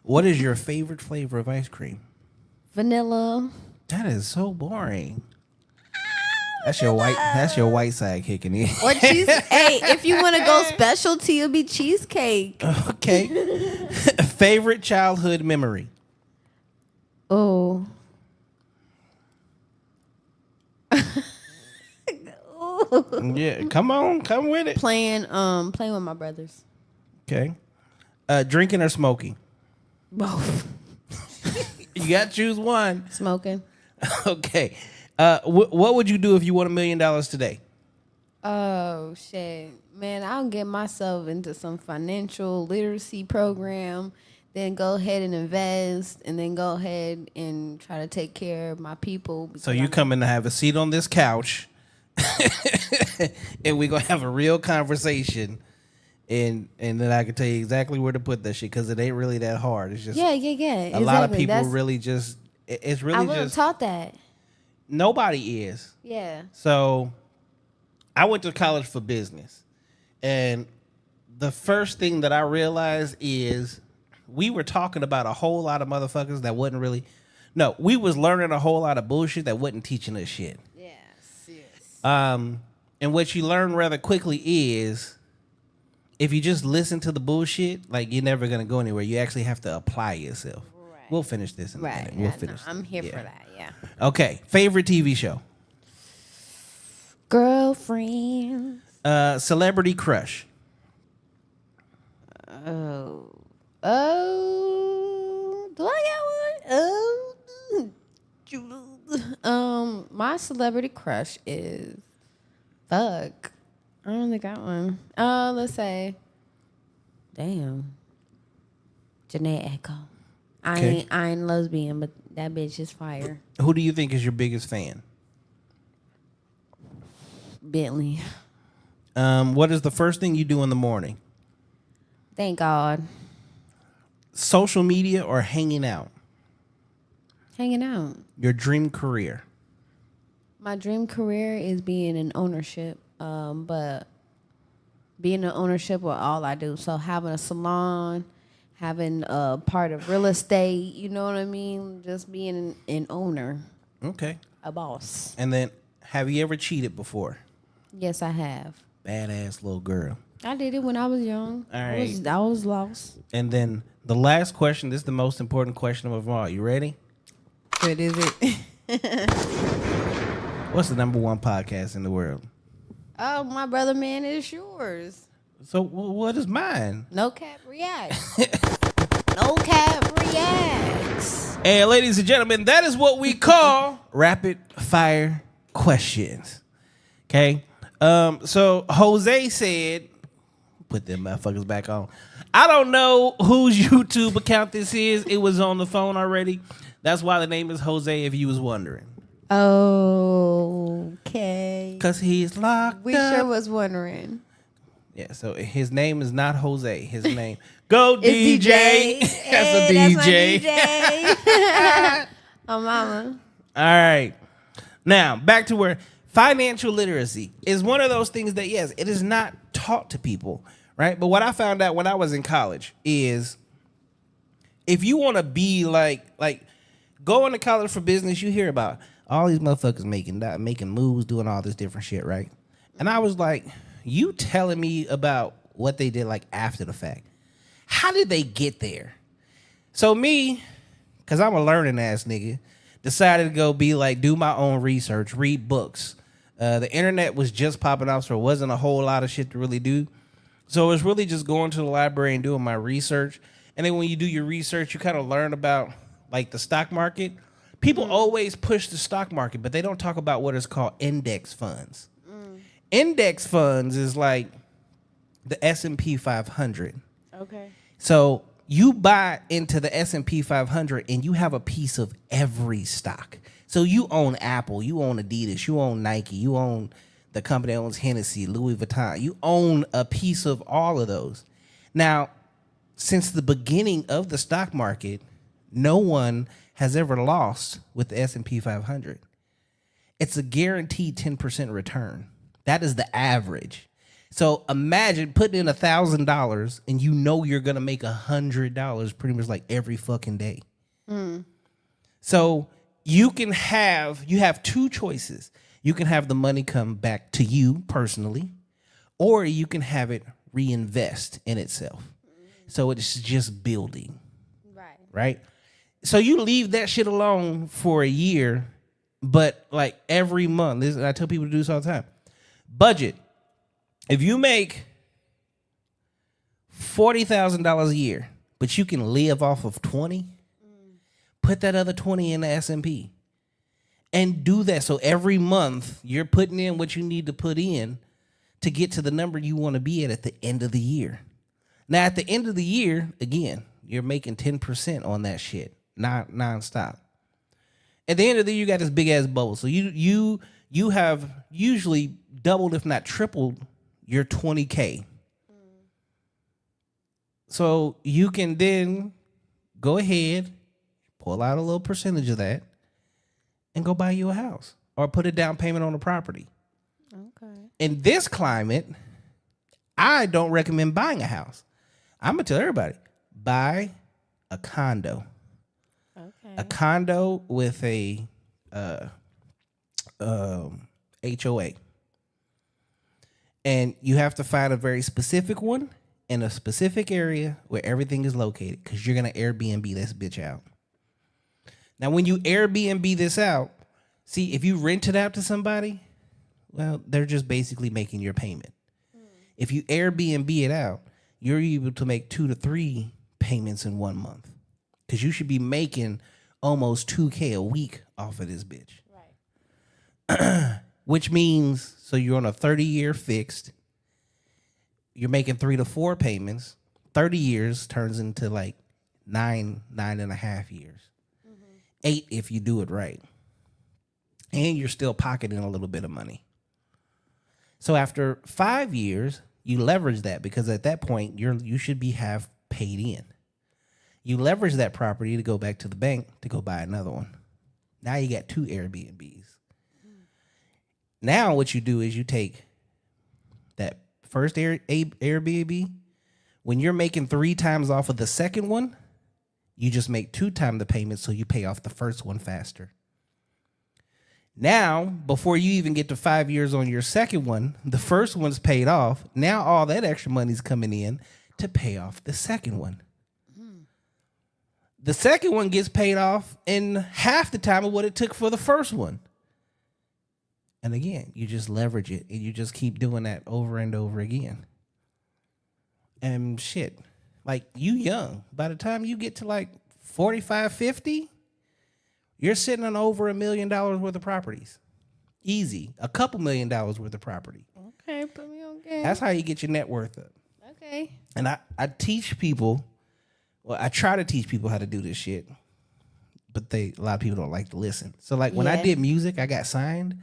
What is your favorite flavor of ice cream? Vanilla. That is so boring. That's your white side kicking in. Or cheese. Hey, if you want to go specialty, it'll be cheesecake. Okay. Favorite childhood memory? Oh. Yeah, come on, come with it. Playing with my brothers. Okay. Drinking or smoking? Both. You got to choose one. Smoking. Okay. What would you do if you won $1 million today? Oh shit, man! I'll get myself into some financial literacy program, then go ahead and invest, and then go ahead and try to take care of my people. So you coming to have a seat on this couch, and we're gonna have a real conversation, and then I can tell you exactly where to put that shit because it ain't really that hard. It's just yeah. A lot of people really just it's I really would have just taught that. nobody is. Yeah. So I went to college for business, and the first thing that I realized is we were talking about a whole lot of motherfuckers that wasn't really. No, we was learning a whole lot of bullshit that wasn't teaching us shit. Yes. And what you learn rather quickly is if you just listen to the bullshit, like you're never gonna go anywhere. You actually have to apply yourself. Right. We'll finish this in a minute. We'll finish. I'm here Yeah. for that. Yeah. Okay, favorite TV show. Girlfriend. Celebrity crush. Oh. Oh. Do I got one? Oh. My celebrity crush is. Fuck. I don't think I got one. Let's say. Damn. Janae Echo. Okay. I ain't lesbian, but that bitch is fire. Who do you think is your biggest fan? Bentley. What is the first thing you do in the morning? Thank God. Social media or hanging out? Hanging out. Your dream career? My dream career is being in ownership, but being in ownership with all I do. So having a salon, having a part of real estate, you know what I mean? Just being an owner, Okay. a boss. And then, have you ever cheated before? Yes, I have. Badass little girl. I did it when I was young. All I was, right. I was lost. And then the last question, this is the most important question of all. You ready? What is it? What's the number one podcast in the world? Oh, my brother, man, it's yours. So what is mine? No Cap reacts. No Cap reacts. And ladies and gentlemen, that is what we call rapid fire questions. Okay. So Jose said, put them motherfuckers back on. I don't know whose YouTube account this is. It was on the phone already. That's why the name is Jose, if you was wondering. Okay. Because he's locked We up. sure was wondering. Yeah, so his name is not Jose. His name, go It's DJ. DJ. That's a Hey, DJ. that's my DJ. Oh, mama. All right. Now, back to where financial literacy is one of those things that, yes, it is not taught to people, right? But what I found out when I was in college is if you want to be like going to college for business, you hear about all these motherfuckers making moves, doing all this different shit, right? And I was like, you telling me about what they did like after the fact. How did they get there? So me, because I'm a learning ass nigga, decided to go be like, do my own research, read books. The internet was just popping off, so there wasn't a whole lot of shit to really do. So it was really just going to the library and doing my research. And then when you do your research, you kind of learn about like the stock market. People always push the stock market, but they don't talk about what is called index funds. Index funds is like the S&P 500. Okay. So you buy into the S&P 500 and you have a piece of every stock. So you own Apple, you own Adidas, you own Nike, you own the company that owns Hennessy, Louis Vuitton. You own a piece of all of those. Now, since the beginning of the stock market, no one has ever lost with the S&P 500. It's a guaranteed 10% return. That is the average. So imagine putting in $1,000 and you know you're gonna make $100 pretty much like every fucking day. So you have two choices. You can have the money come back to you personally, or you can have it reinvest in itself. So it's just building. Right? So you leave that shit alone for a year, but like every month, I tell people to do this all the time. Budget. If you make $40,000 a year, but you can live off of 20, put that other 20 in the S&P and do that. So every month you're putting in what you need to put in to get to the number you want to be at the end of the year. Now, at the end of the year, again, you're making 10% on that shit, not nonstop. At the end of the year, you got this big ass bubble. So you have usually doubled, if not tripled, your 20K. So you can then go ahead, pull out a little percentage of that, and go buy you a house or put a down payment on the property. Okay. In this climate, I don't recommend buying a house. I'm gonna tell everybody, buy a condo. Okay. A condo with a HOA. And you have to find a very specific one in a specific area where everything is located, because you're gonna Airbnb this bitch out. Now, when you Airbnb this out, see, if you rent it out to somebody, well, they're just basically making your payment. If you Airbnb it out, you're able to make 2 to 3 payments in 1 month, because you should be making almost $2K a week off of this bitch. Right. Which means, so you're on a 30-year fixed, you're making 3 to 4 payments. 30 years turns into like 9.5 years. 8 if you do it right. And you're still pocketing a little bit of money. So after 5 years, you leverage that, because at that point you should be half paid in. You leverage that property to go back to the bank to go buy another one. Now you got 2 Airbnbs. Now what you do is you take that first Airbnb. When you're making 3 times off of the second one, you just make 2 times the payment, so you pay off the first one faster. Now, before you even get to 5 years on your second one, the first one's paid off. Now all that extra money's coming in to pay off the second one. The second one gets paid off in half the time of what it took for the first one. And again, you just leverage it, and you just keep doing that over and over again. And shit, like, you young. By the time you get to like 45, 50, you're sitting on over $1 million worth of properties. Easy. A couple $1 million worth of property. Okay, put me on game. That's how you get your net worth up. Okay. And I teach people, well, I try to teach people how to do this shit, but a lot of people don't like to listen. So like when I Yeah. did music, I got signed.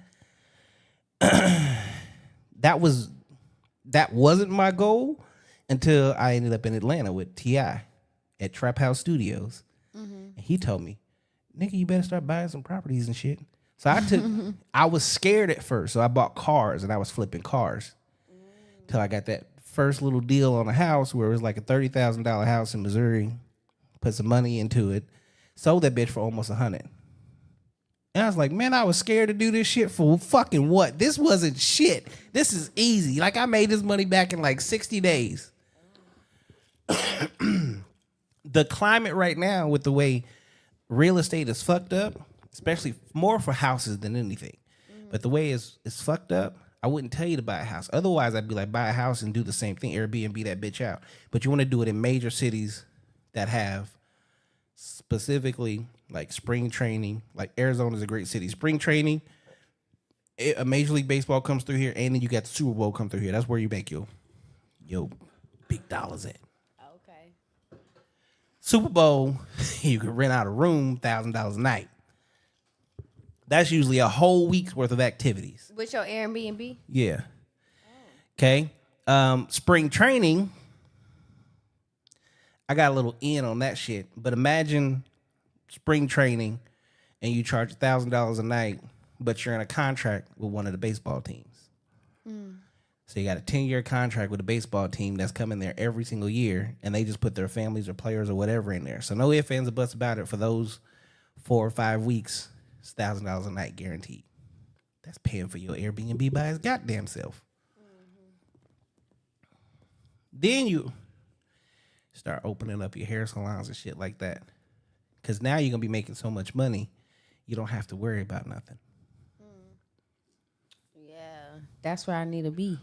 That wasn't my goal until I ended up in Atlanta with T.I. at Trap House Studios. And he told me, nigga, you better start buying some properties and shit. So I was scared at first. So I bought cars, and I was flipping cars till I got that first little deal on a house where it was like a $30,000 house in Missouri. Put some money into it. Sold that bitch for almost $100,000. And I was like, man, I was scared to do this shit for fucking what? This wasn't shit. This is easy. Like, I made this money back in like 60 days. The climate right now with the way real estate is fucked up, especially more for houses than anything. But the way it's fucked up, I wouldn't tell you to buy a house. Otherwise, I'd be like, buy a house and do the same thing, Airbnb that bitch out. But you want to do it in major cities that have specifically like spring training. Like Arizona is a great city. Spring training, a Major League Baseball comes through here, and then you got the Super Bowl come through here. That's where you make your big dollars at. Okay. Super Bowl, you can rent out a room, $1,000 a night. That's usually a whole week's worth of activities. With your Airbnb? Yeah. Okay. Spring training, I got a little in on that shit. But imagine spring training and you charge $1,000 a night, but you're in a contract with one of the baseball teams. So you got a 10-year contract with a baseball team that's coming there every single year, and they just put their families or players or whatever in there. So no ifs, ands, or buts about it. For those 4 or 5 weeks, it's $1,000 a night guaranteed. That's paying for your Airbnb by its goddamn self. Then you start opening up your hair salons and shit like that. Because now you're going to be making so much money, you don't have to worry about nothing. Yeah, that's where I need to be.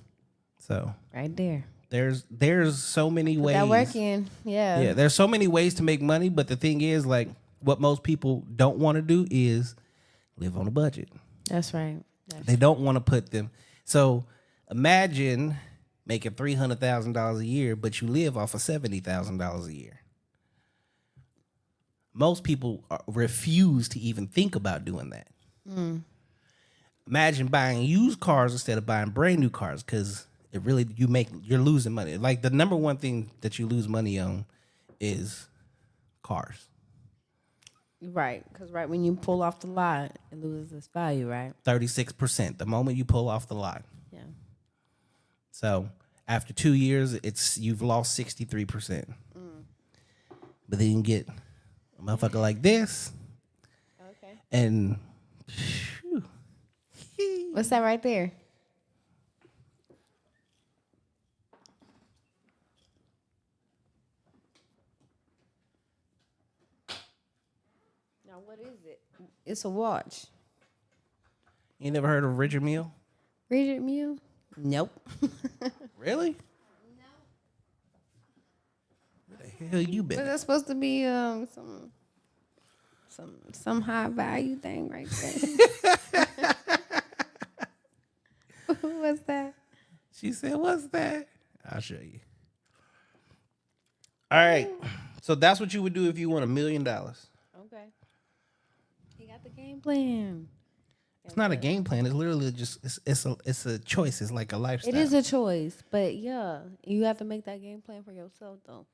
So Right there. there's so many ways. That work in. Yeah. Yeah, there's so many ways to make money, but the thing is, like, what most people don't want to do is live on a budget. That's right. They don't want to put them. So Imagine making $300,000 a year, but you live off of $70,000 a year. Most people refuse to even think about doing that. Imagine buying used cars instead of buying brand new cars, because you're losing money. Like the number one thing that you lose money on is cars. Right, because right when you pull off the lot, it loses its value, right? 36% the moment you pull off the lot. Yeah. So after 2 years, you've lost 63%. But then you can get a motherfucker like this, Okay. and What's that right there? Now, what is it? It's a watch. you never heard of Richard Mille? Rigid Mule? Nope. Really? No. Where the hell you But been? that's supposed to be some high value thing right there. What's that? She said, "What's that?" I'll show you. All right. So that's what you would do if you won $1 million. Okay. He got the game plan. It's not a game plan. It's literally just it's a choice. It's like a lifestyle. It is a choice, but yeah, you have to make that game plan for yourself though.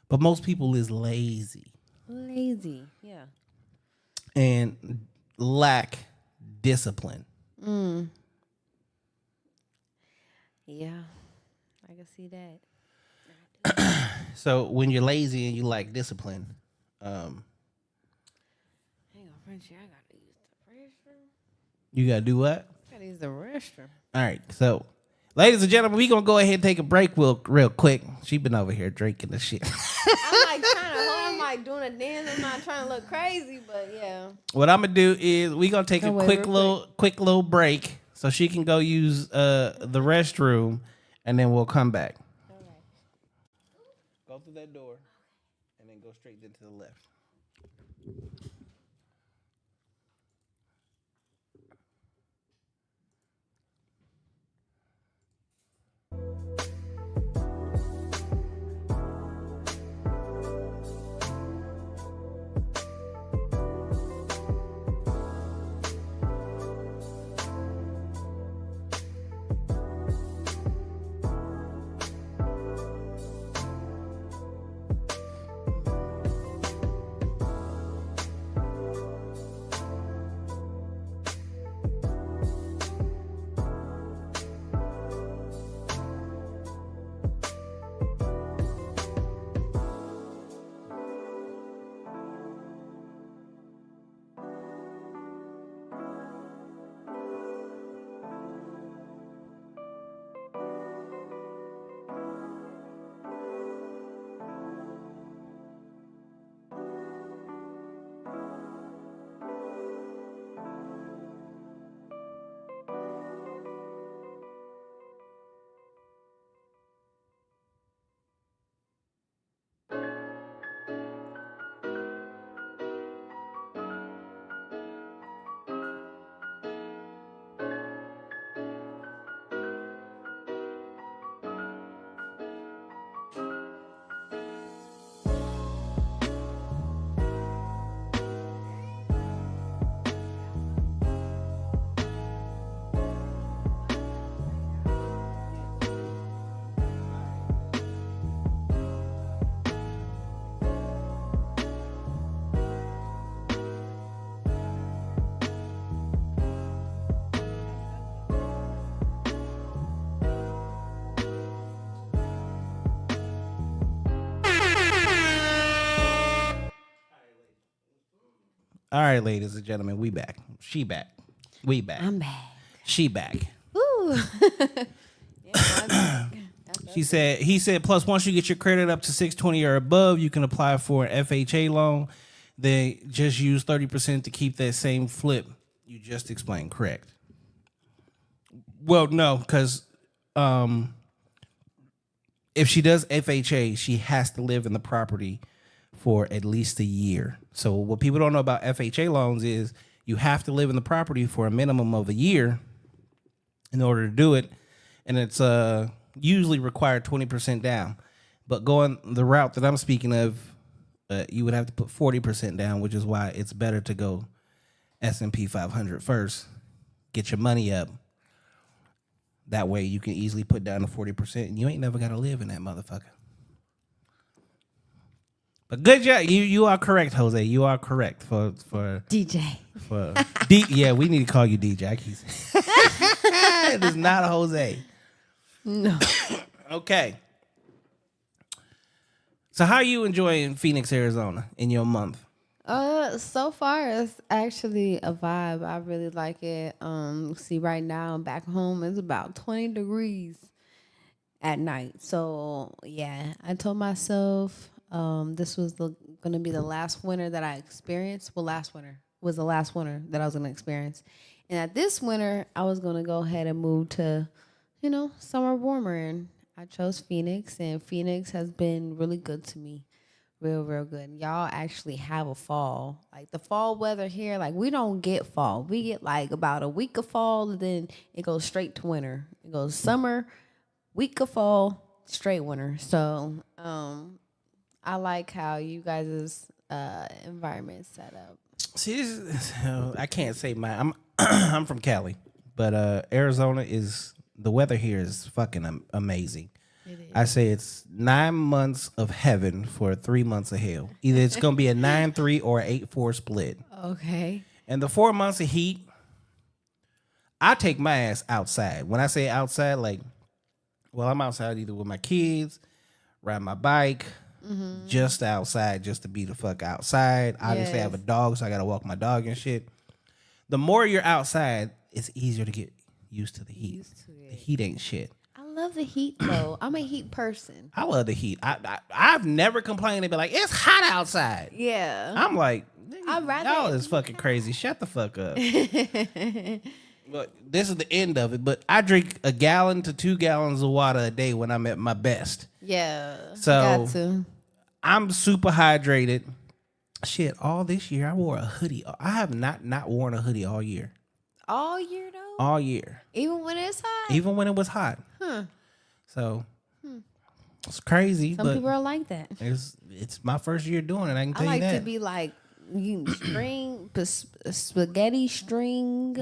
But most people is lazy Lazy, yeah. and lack discipline. Yeah, I can see that. So when you're lazy and you lack discipline, Hang on, Frenchie, I gotta use the restroom. you gotta do what? I gotta use the restroom. All right. So, ladies and gentlemen, we gonna go ahead and take a break real quick. She been over here drinking the shit. I'm like trying to hold. I'm like doing a dance. I'm not trying to look crazy, but yeah. What I'm gonna do is we gonna take a wait, quick real little break so she can go use the restroom, and then we'll come back. Go through that door, and then go straight into the left. All right, ladies and gentlemen, we back. She back. We back. I'm back. She back. Ooh. Yeah, I'm back. He said, plus once you get your credit up to 620 or above, you can apply for an FHA loan. They just use 30% to keep that same flip you just explained. Correct. Well, no, because if she does FHA, she has to live in the property for at least a year. So what people don't know about FHA loans is you have to live in the property for a minimum of a year, in order to do it, and it's usually required 20% down. But going the route that I'm speaking of, you would have to put 40% down, which is why it's better to go S&P 500 first. Get your money up. That way you can easily put down the 40%, and you ain't never got to live in that motherfucker. But good job. You are correct, Jose. You are correct for DJ. For yeah, we need to call you DJ. I keep saying. It is not Jose. No. Okay. So how are you enjoying Phoenix, Arizona in your month? So far it's actually a vibe. I really like it. See, right now back home it's about 20 degrees at night. So yeah, I told myself this was gonna be the last winter that I experienced. Well, last winter was the last winter that I was gonna experience, and at this winter I was gonna go ahead and move to, somewhere warmer. And I chose Phoenix, and Phoenix has been really good to me. Real good. Y'all actually have a fall. Like the fall weather here, like we don't get fall. We get like about a week of fall, and then it goes straight to winter. It goes summer, week of fall, straight winter. So I like how you guys' environment set up. See, I can't say I'm from Cali, but Arizona the weather here is fucking amazing. It is. I say it's 9 months of heaven for 3 months of hell. Either it's gonna be a 9-3 or an 8-4 split. Okay. And the 4 months of heat, I take my ass outside. When I say outside, I'm outside either with my kids, ride my bike, just outside, just to be the fuck outside. Obviously, I have a dog, so I gotta walk my dog and shit. The more you're outside, it's easier to get used to the heat. The heat ain't shit. I love the heat though. I'm a heat person. I love the heat. I've never complained and be like, it's hot outside. Yeah. I'm like, I'd rather y'all is fucking crazy. Shut the fuck up. But this is the end of it. But I drink 1 gallon to 2 gallons of water a day when I'm at my best. Yeah. So got to. I'm super hydrated. Shit, all this year I wore a hoodie. I have not worn a hoodie all year. All year though? All year. Even when it's hot? Even when it was hot. Huh. So it's crazy. Some but people are like that. It's my first year doing it. I can tell I you that. like to be like spaghetti string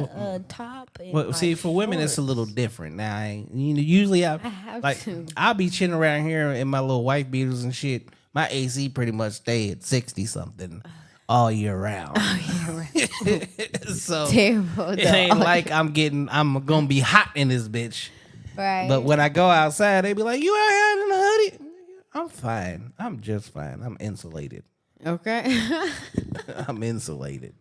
top. And Well, see, for women, it's a little different. Now, usually I have to. I'll be chilling around here in my little wife beaters and shit. My AC pretty much stay at 60 something all year round. So Terrible. it ain't like I'm gonna be hot in this bitch. Right. But when I go outside, they be like, "You out here in a hoodie?" I'm fine. I'm just fine. I'm insulated. Okay. I'm insulated.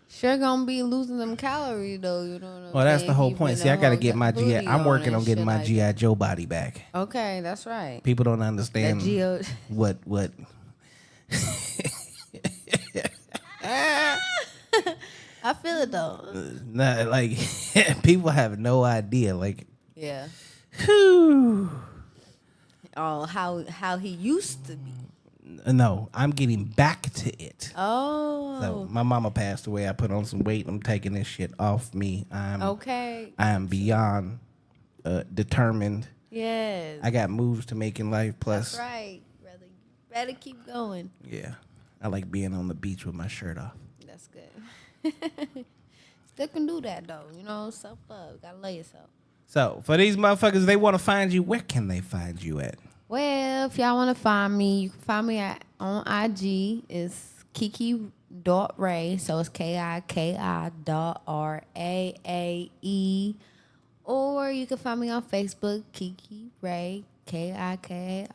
Sure gonna be losing them calories though, you know what I'm Well, that's saying? the whole Keeping point. See, I gotta get my booty GI. I'm working on and getting shit my like GI Joe body back. that. Okay, that's right. People don't understand That geo. what. I feel it though. Nah, like people have no idea. Like, Yeah. whew. Oh, how he used to be. No, I'm getting back to it. Oh. So my mama passed away. I put on some weight. I'm taking this shit off me. Okay. I am beyond determined. Yes. I got moves to make in life. Plus, That's right. Better keep going. yeah, I like being on the beach with my shirt off. That's good. They can do that though, self love. Gotta love yourself. So for these motherfuckers, they want to find you. Where can they find you at? Well, if y'all want to find me, you can find me on IG. It's Kiki.Ray. So it's KIKI.RAAE. Or you can find me on Facebook, Kiki Ray, KIKIRAE.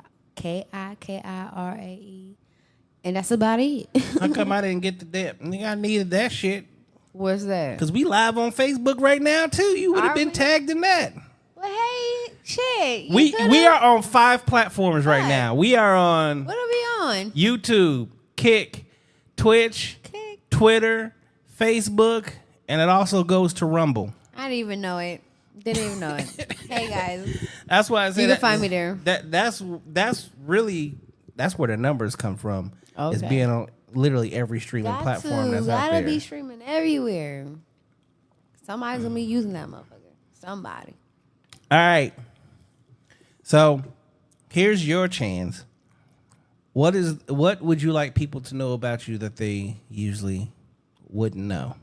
And that's about it. How come I didn't get the dip? Nigga, I needed that shit. What's that? Because we live on Facebook right now, too. You would have been tagged in that. Well, hey, shit. We are on 5 platforms right now. We are on What are we on? YouTube, Kick, Twitch, Twitter, Facebook, and it also goes to Rumble. I didn't even know it. Didn't even know it. Hey, guys. That's why I said You can find me there. That's where the numbers come from. Okay. It's being on literally every streaming platform that's out Gotta there. be streaming everywhere. Somebody's gonna be using that motherfucker. somebody. All right. So here's your chance. What would you like people to know about you that they usually wouldn't know?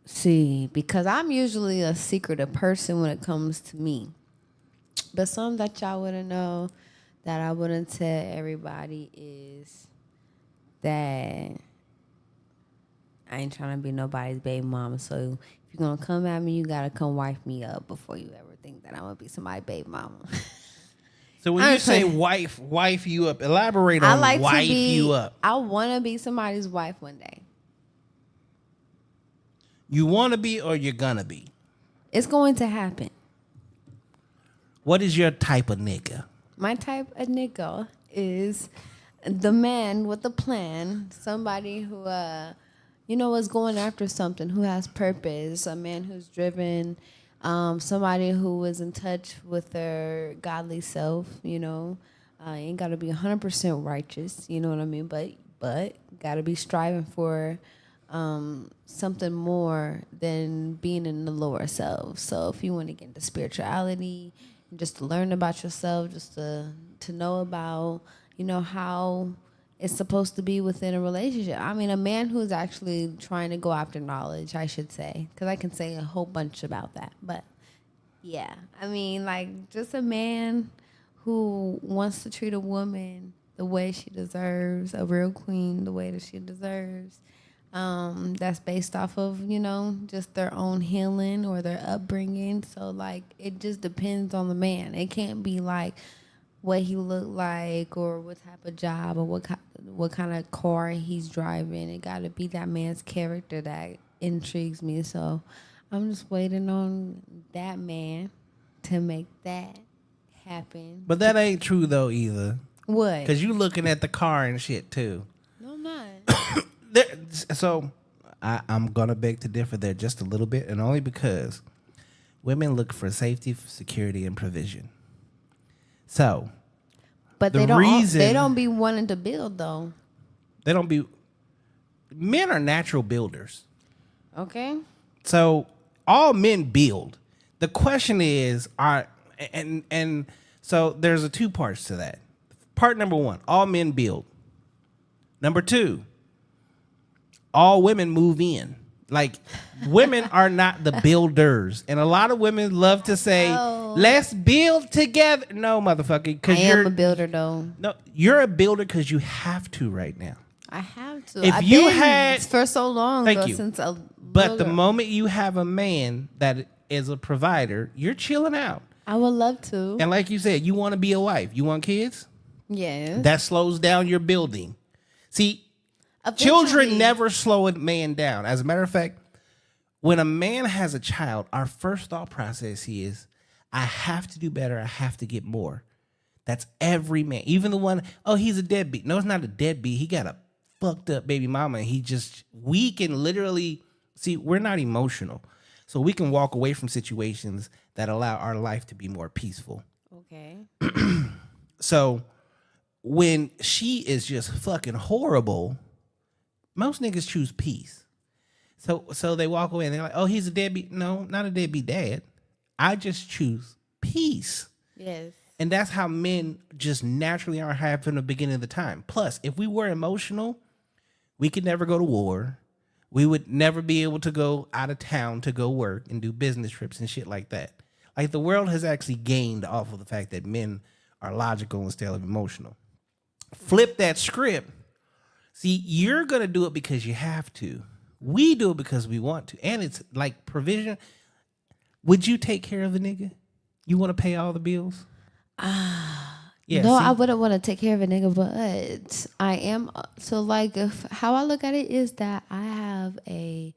See, because I'm usually a secretive person when it comes to me. But some that y'all wouldn't know that I wouldn't tell everybody is that I ain't trying to be nobody's baby mama. So if you're going to come at me, you got to come wife me up before you ever think that I'm going to be somebody's baby mama. So when you say wife you up, elaborate on wife you up. I want to be somebody's wife one day. You want to be or you're going to be? It's going to happen. What is your type of nigga? My type of nigga is the man with a plan, somebody who, is going after something, who has purpose, a man who's driven, somebody who is in touch with their godly self, ain't got to be 100% righteous, you know what I mean? But got to be striving for something more than being in the lower self. So if you want to get into spirituality, just to learn about yourself, just to know about, how it's supposed to be within a relationship. I mean, a man who's actually trying to go after knowledge, I should say, because I can say a whole bunch about that. But, yeah, I mean, like, just a man who wants to treat a woman the way she deserves, a real queen the way that she deserves. That's based off of, just their own healing or their upbringing. So, like, it just depends on the man. It can't be, like, what he look like or what type of job or what kind of car he's driving. It got to be that man's character that intrigues me. So, I'm just waiting on that man to make that happen. But that ain't true, though, either. What? Because you looking at the car and shit, too. No, I'm not. So I'm going to beg to differ there just a little bit, and only because women look for safety, security, and provision. So, but they don't be wanting to build, though. They don't be. Men are natural builders. Okay. So all men build. The question is, and so there's 2 parts to that. Part number 1, all men build. Number 2, all women move in. Like, women are not the builders. And a lot of women love to say, let's build together. No, motherfucker. I am a builder, though. No, you're a builder because you have to right now. I have to. If I've you been had for so long, thank though, you. since a But the builder. moment you have a man that is a provider, you're chilling out. I would love to. And like you said, you want to be a wife. You want kids? Yes. That slows down your building. See, Eventually. children never slow a man down. As a matter of fact, when a man has a child, our first thought process is, I have to do better. I have to get more. That's every man. Even the one, he's a deadbeat. No, it's not a deadbeat. He got a fucked up baby mama. And we can literally, see, we're not emotional. So we can walk away from situations that allow our life to be more peaceful. Okay. So when she is just fucking horrible, most niggas choose peace. So they walk away and they're like, he's a deadbeat. No, not a deadbeat dad. I just choose peace. Yes. And that's how men just naturally are having from the beginning of the time. Plus, if we were emotional, we could never go to war. We would never be able to go out of town to go work and do business trips and shit like that. Like, the world has actually gained off of the fact that men are logical instead of emotional. Flip that script. See, you're going to do it because you have to. We do it because we want to. And it's like provision. Would you take care of a nigga? You want to pay all the bills? Yeah, no, see? I wouldn't want to take care of a nigga, but I am. So, like, how I look at it is that I have a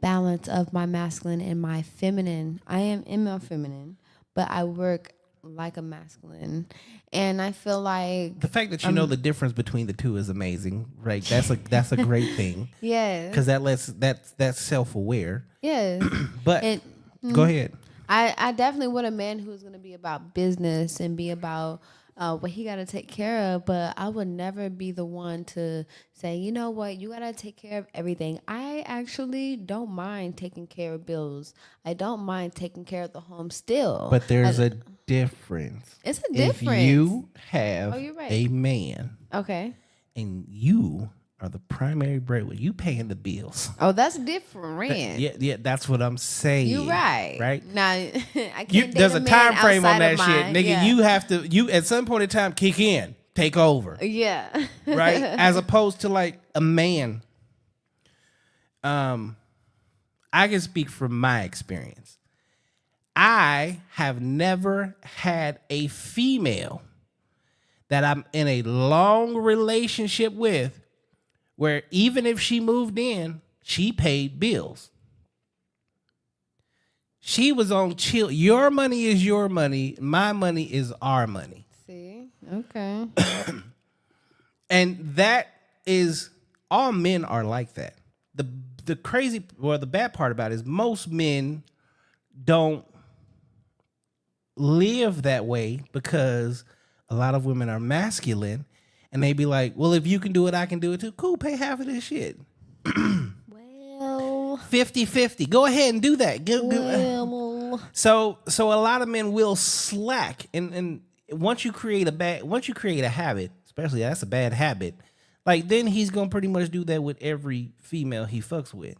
balance of my masculine and my feminine. I am in my feminine, but I work like a masculine. And I feel like the fact that you know the difference between the two is amazing, right? That's a great thing. Yeah. Because that's self-aware. Yeah. But go ahead. I definitely want a man who's going to be about business and be about what he got to take care of. But I would never be the one to say, you know what, you got to take care of everything. I actually don't mind taking care of bills. I don't mind taking care of the home still. But there's a difference. It's a difference. If you have you're right. a man Okay. and you are the primary breadwinner, you paying the bills. Oh, that's different. Yeah, that's what I'm saying. You're right. Right? Now, I can't There's date a man time frame on outside that of shit. mine. Nigga, Yeah. you have to, at some point in time, kick in, take over. Yeah. Right? As opposed to like a man. I can speak from my experience. I have never had a female that I'm in a long relationship with where even if she moved in, she paid bills. She was on chill. Your money is your money. My money is our money. See? Okay. And that is, all men are like that. The crazy, or the bad part about it is most men don't live that way because a lot of women are masculine and they be like, well, if you can do it, I can do it too. Cool, pay half of this shit. Well, 50-50. Go ahead and do that. well. So a lot of men will slack, and once you create a habit, especially that's a bad habit, like then he's gonna pretty much do that with every female he fucks with.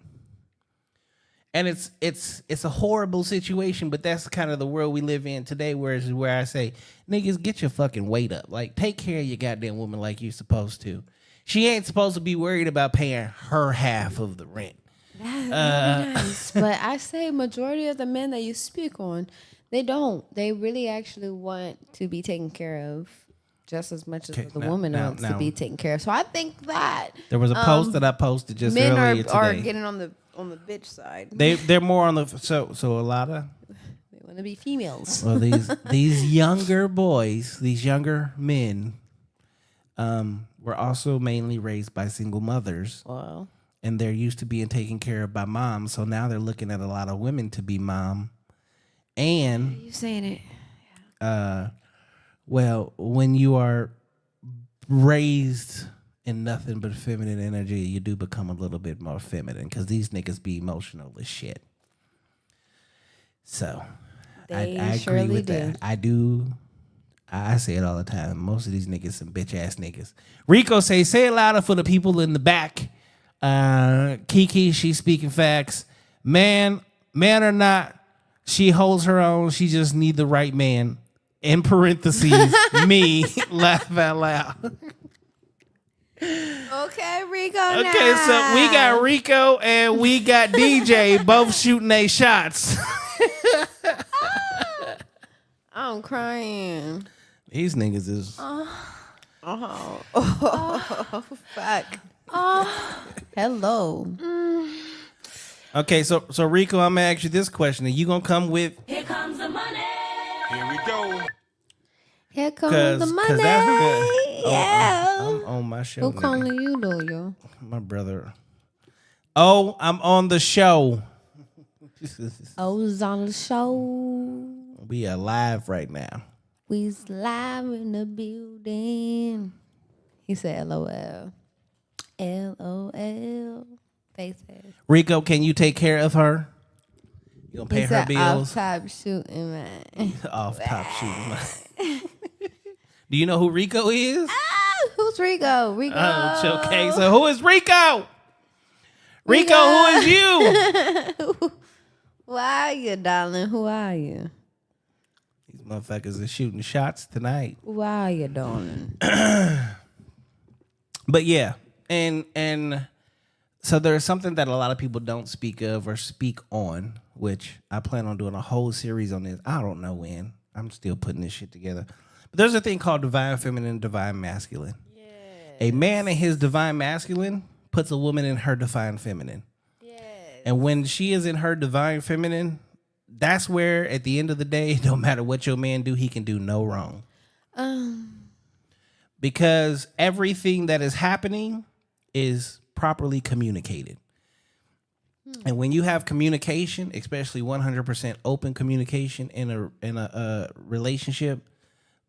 And it's a horrible situation, but that's kind of the world we live in today, where I say, niggas, get your fucking weight up. Like, take care of your goddamn woman like you're supposed to. She ain't supposed to be worried about paying her half of the rent. That's nice. But I say majority of the men that you speak on, they don't. They really actually want to be taken care of just as much as the woman wants to be taken care of. So I think that there was a post that I posted just men earlier today. are getting on the bitch side. They're more on the so a lot of They want to be females. well these younger boys, these younger men, were also mainly raised by single mothers. Wow. And they're used to being taken care of by mom, so now they're looking at a lot of women to be mom. And You saying it? well, when you are raised in nothing but feminine energy, you do become a little bit more feminine because these niggas be emotional as shit. So I agree with that. I do. I say it all the time. Most of these niggas some bitch ass niggas. Rico say it louder for the people in the back. Kiki, she's speaking facts. Man or not, she holds her own. She just need the right man. In parentheses, me, laugh out loud. Okay, Rico. Okay, so we got Rico and we got DJ both shooting their shots. I'm crying. These niggas is Fuck. Hello. okay. So Rico, I'm gonna ask you this question: are you gonna come with? Here comes the money. Here we go. Here comes the money. Yeah. I'm on my show. Who nigga. calling you though, yo? My brother. Oh, I'm on the show. O's on the show. We are live right now. We's live in the building. He said LOL. LOL. Face ass. Rico, can you take care of her? You gonna pay He her said bills? off top shooting, man. Off top shooting. Do you know who Rico is? Who's Rico? Rico. Oh, okay. So who is Rico? Rico, who is you? Who are you, darling? Who are you? These motherfuckers are shooting shots tonight. Who are you, darling? But yeah, and so there's something that a lot of people don't speak of or speak on, which I plan on doing a whole series on this. I don't know when. I'm still putting this shit together. But there's a thing called divine feminine, divine masculine. Yes. A man in his divine masculine puts a woman in her divine feminine. Yes. And when she is in her divine feminine, that's where at the end of the day, no matter what your man do, he can do no wrong. Because everything that is happening is properly communicated. And when you have communication, especially 100% open communication in a relationship,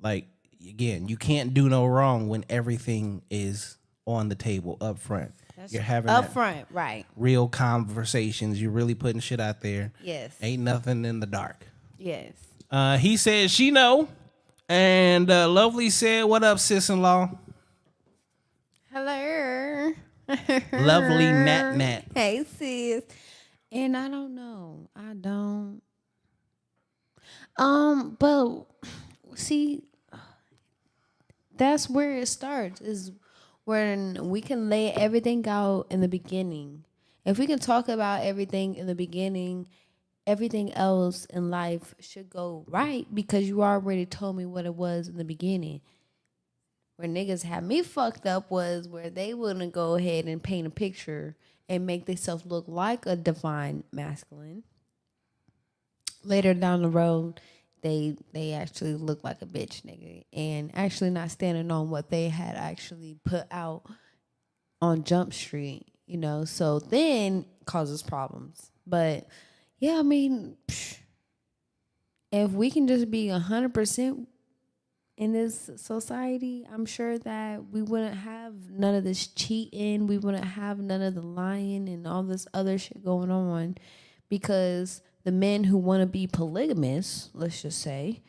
like again, you can't do no wrong when everything is on the table up front. You're having up that front, right? real conversations. You're really putting shit out there. Yes. Ain't nothing in the dark. Yes. He said she know. And Lovely said, what up, sis-in-law? Hello. Lovely Nat. Hey, sis. And I don't know. I don't. But see, that's where it starts, is when we can lay everything out in the beginning. If we can talk about everything in the beginning, everything else in life should go right, because you already told me what it was in the beginning. Where niggas had me fucked up was where they wouldn't go ahead and paint a picture and make themselves look like a divine masculine. Later down the road, they actually look like a bitch nigga and actually not standing on what they had actually put out on Jump Street, you know. So then causes problems. But yeah, I mean, if we can just be 100% in this society, I'm sure that we wouldn't have none of this cheating. We wouldn't have none of the lying and all this other shit going on, because the men who want to be polygamous, let's just say,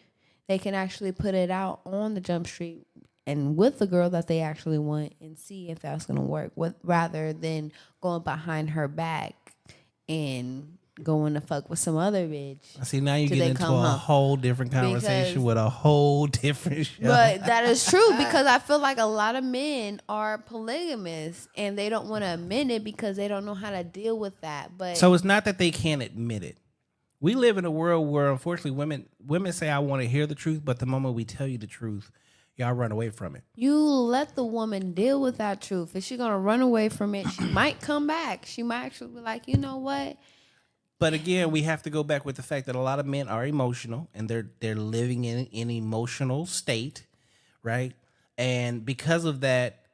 they can actually put it out on the Jump Street and with the girl that they actually want and see if that's going to work, rather than going behind her back and going to fuck with some other bitch. See, now you get into a whole different conversation with a whole different show. But that is true, because I feel like a lot of men are polygamous and they don't want to admit it because they don't know how to deal with that. But so it's not that they can't admit it. We live in a world where, unfortunately, women say, I want to hear the truth, but the moment we tell you the truth, y'all run away from it. You let the woman deal with that truth. If she's going to run away from it, she might come back. She might actually be like, you know what? But again, we have to go back with the fact that a lot of men are emotional and they're living in an emotional state, right? And because of that,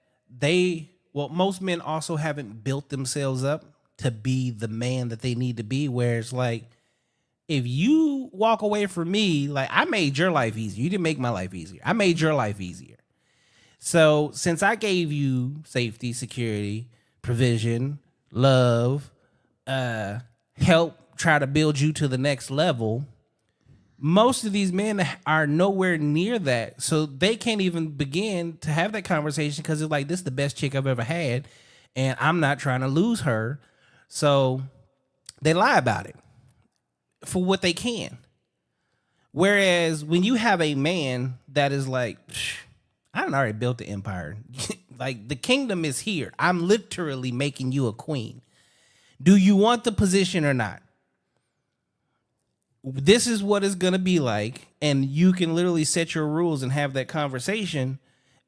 most men also haven't built themselves up to be the man that they need to be, where it's like, if you walk away from me, like, I made your life easier. You didn't make my life easier. I made your life easier. So since I gave you safety, security, provision, love, help try to build you to the next level, most of these men are nowhere near that. So they can't even begin to have that conversation, because it's like, this is the best chick I've ever had, and I'm not trying to lose her. So they lie about it for what they can. Whereas when you have a man that is like, I done already built the empire. Like, the kingdom is here. I'm literally making you a queen. Do you want the position or not? This is what it's going to be like. And you can literally set your rules and have that conversation.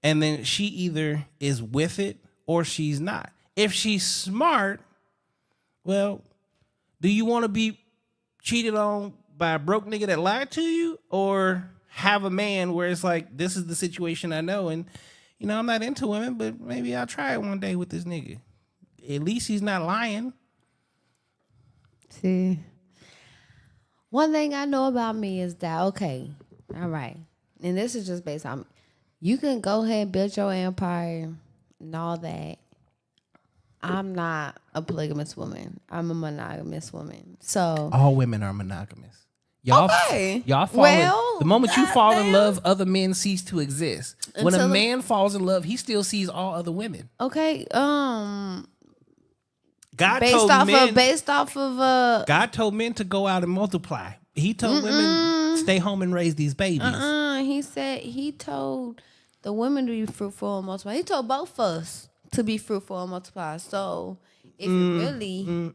And then she either is with it or she's not. If she's smart, well, do you want to be cheated on by a broke nigga that lied to you, or have a man where it's like, this is the situation I know, and, you know, I'm not into women, but maybe I'll try it one day with this nigga. At least he's not lying. See, one thing I know about me is that, okay, all right, and this is just based on, you can go ahead and build your empire and all that. I'm not a polygamous woman. I'm a monogamous woman. So all women are monogamous. Y'all, okay. Y'all fall the moment you fall in love, other men cease to exist. When a man falls in love, he still sees all other women. Okay. God told men to go out and multiply. He told women, stay home and raise these babies. He said he told the women to be fruitful and multiply. He told both of us to be fruitful and multiply. So if it really,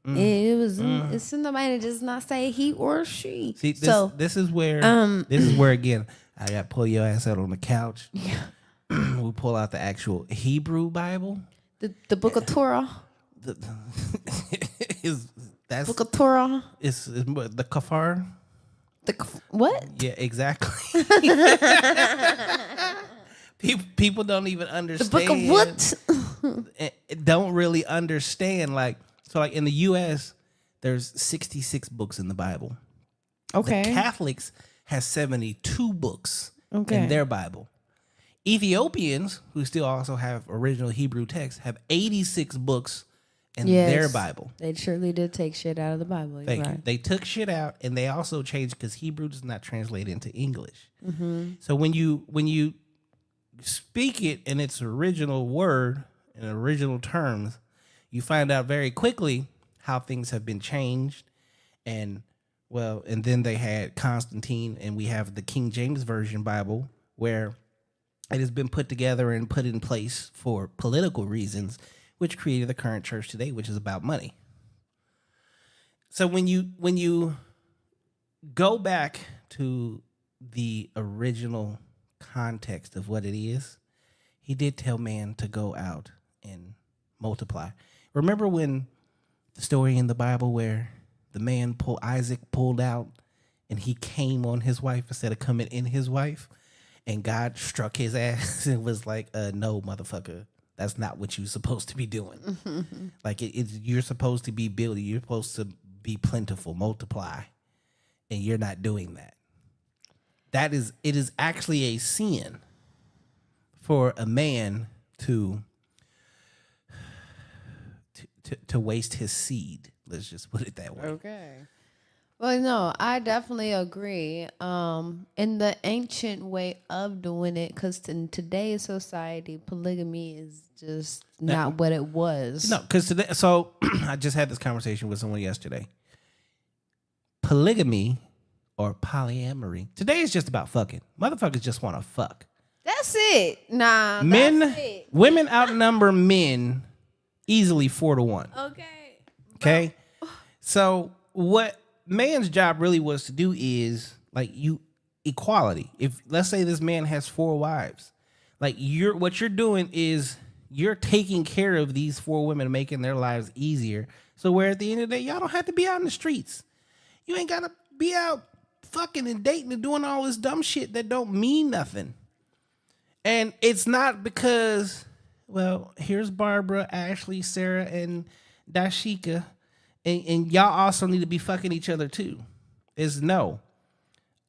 it's somebody to just not say he or she. See, this is where again, I got to pull your ass out on the couch. Yeah. We pull out the actual Hebrew Bible, the Book of Torah. That's Book of Torah. Is the kafar. What? Yeah, exactly. People don't even understand. The book of what? Don't really understand. Like in the U.S., there's 66 books in the Bible. Okay. The Catholics has 72 books in their Bible. Ethiopians, who still also have original Hebrew text, have 86 books in their Bible. They surely did take shit out of the Bible. Thank you. They took shit out, and they also changed because Hebrew does not translate into English. So when you speak it in its original word, in original terms, you find out very quickly how things have been changed. And then they had Constantine, and we have the King James Version Bible, where it has been put together and put in place for political reasons, which created the current church today, which is about money. So when you go back to the original context of what it is, he did tell man to go out and multiply. Remember when the story in the Bible where the man Isaac pulled out and he came on his wife instead of coming in his wife, and God struck his ass and was like, no, motherfucker, that's not what you're supposed to be doing. Like you're supposed to be building, you're supposed to be plentiful, multiply, and you're not doing that. It is actually a sin for a man to waste his seed. Let's just put it that way. Okay. Well, no, I definitely agree. In the ancient way of doing it, because in today's society, polygamy is just not what it was. No, because today, so I just had this conversation with someone yesterday. Polygamy or polyamory today is just about fucking. Motherfuckers just want to fuck. That's it. Nah, Women outnumber men easily 4-1. Okay. So what man's job really was to do is equality. If let's say this man has 4 wives, what you're doing is you're taking care of these 4 women, making their lives easier. So where at the end of the day, y'all don't have to be out in the streets. You ain't gotta be out fucking and dating and doing all this dumb shit that don't mean nothing. And it's not because, well, here's Barbara, Ashley, Sarah, and Dashika, and y'all also need to be fucking each other too. Is no.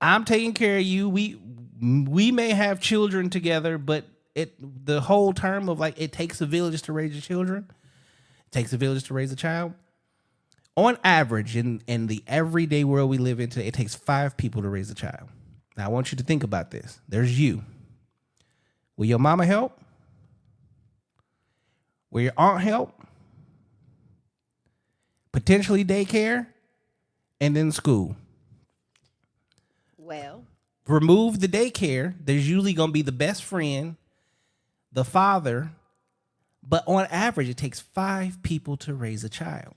I'm taking care of you. We may have children together, but the whole term of it takes a village to raise your children. It takes a village to raise a child. On average, in the everyday world we live in today, it takes 5 people to raise a child. Now, I want you to think about this. There's you. Will your mama help? Will your aunt help? Potentially daycare, and then school. Well, remove the daycare. There's usually going to be the best friend, the father, but on average, it takes 5 people to raise a child.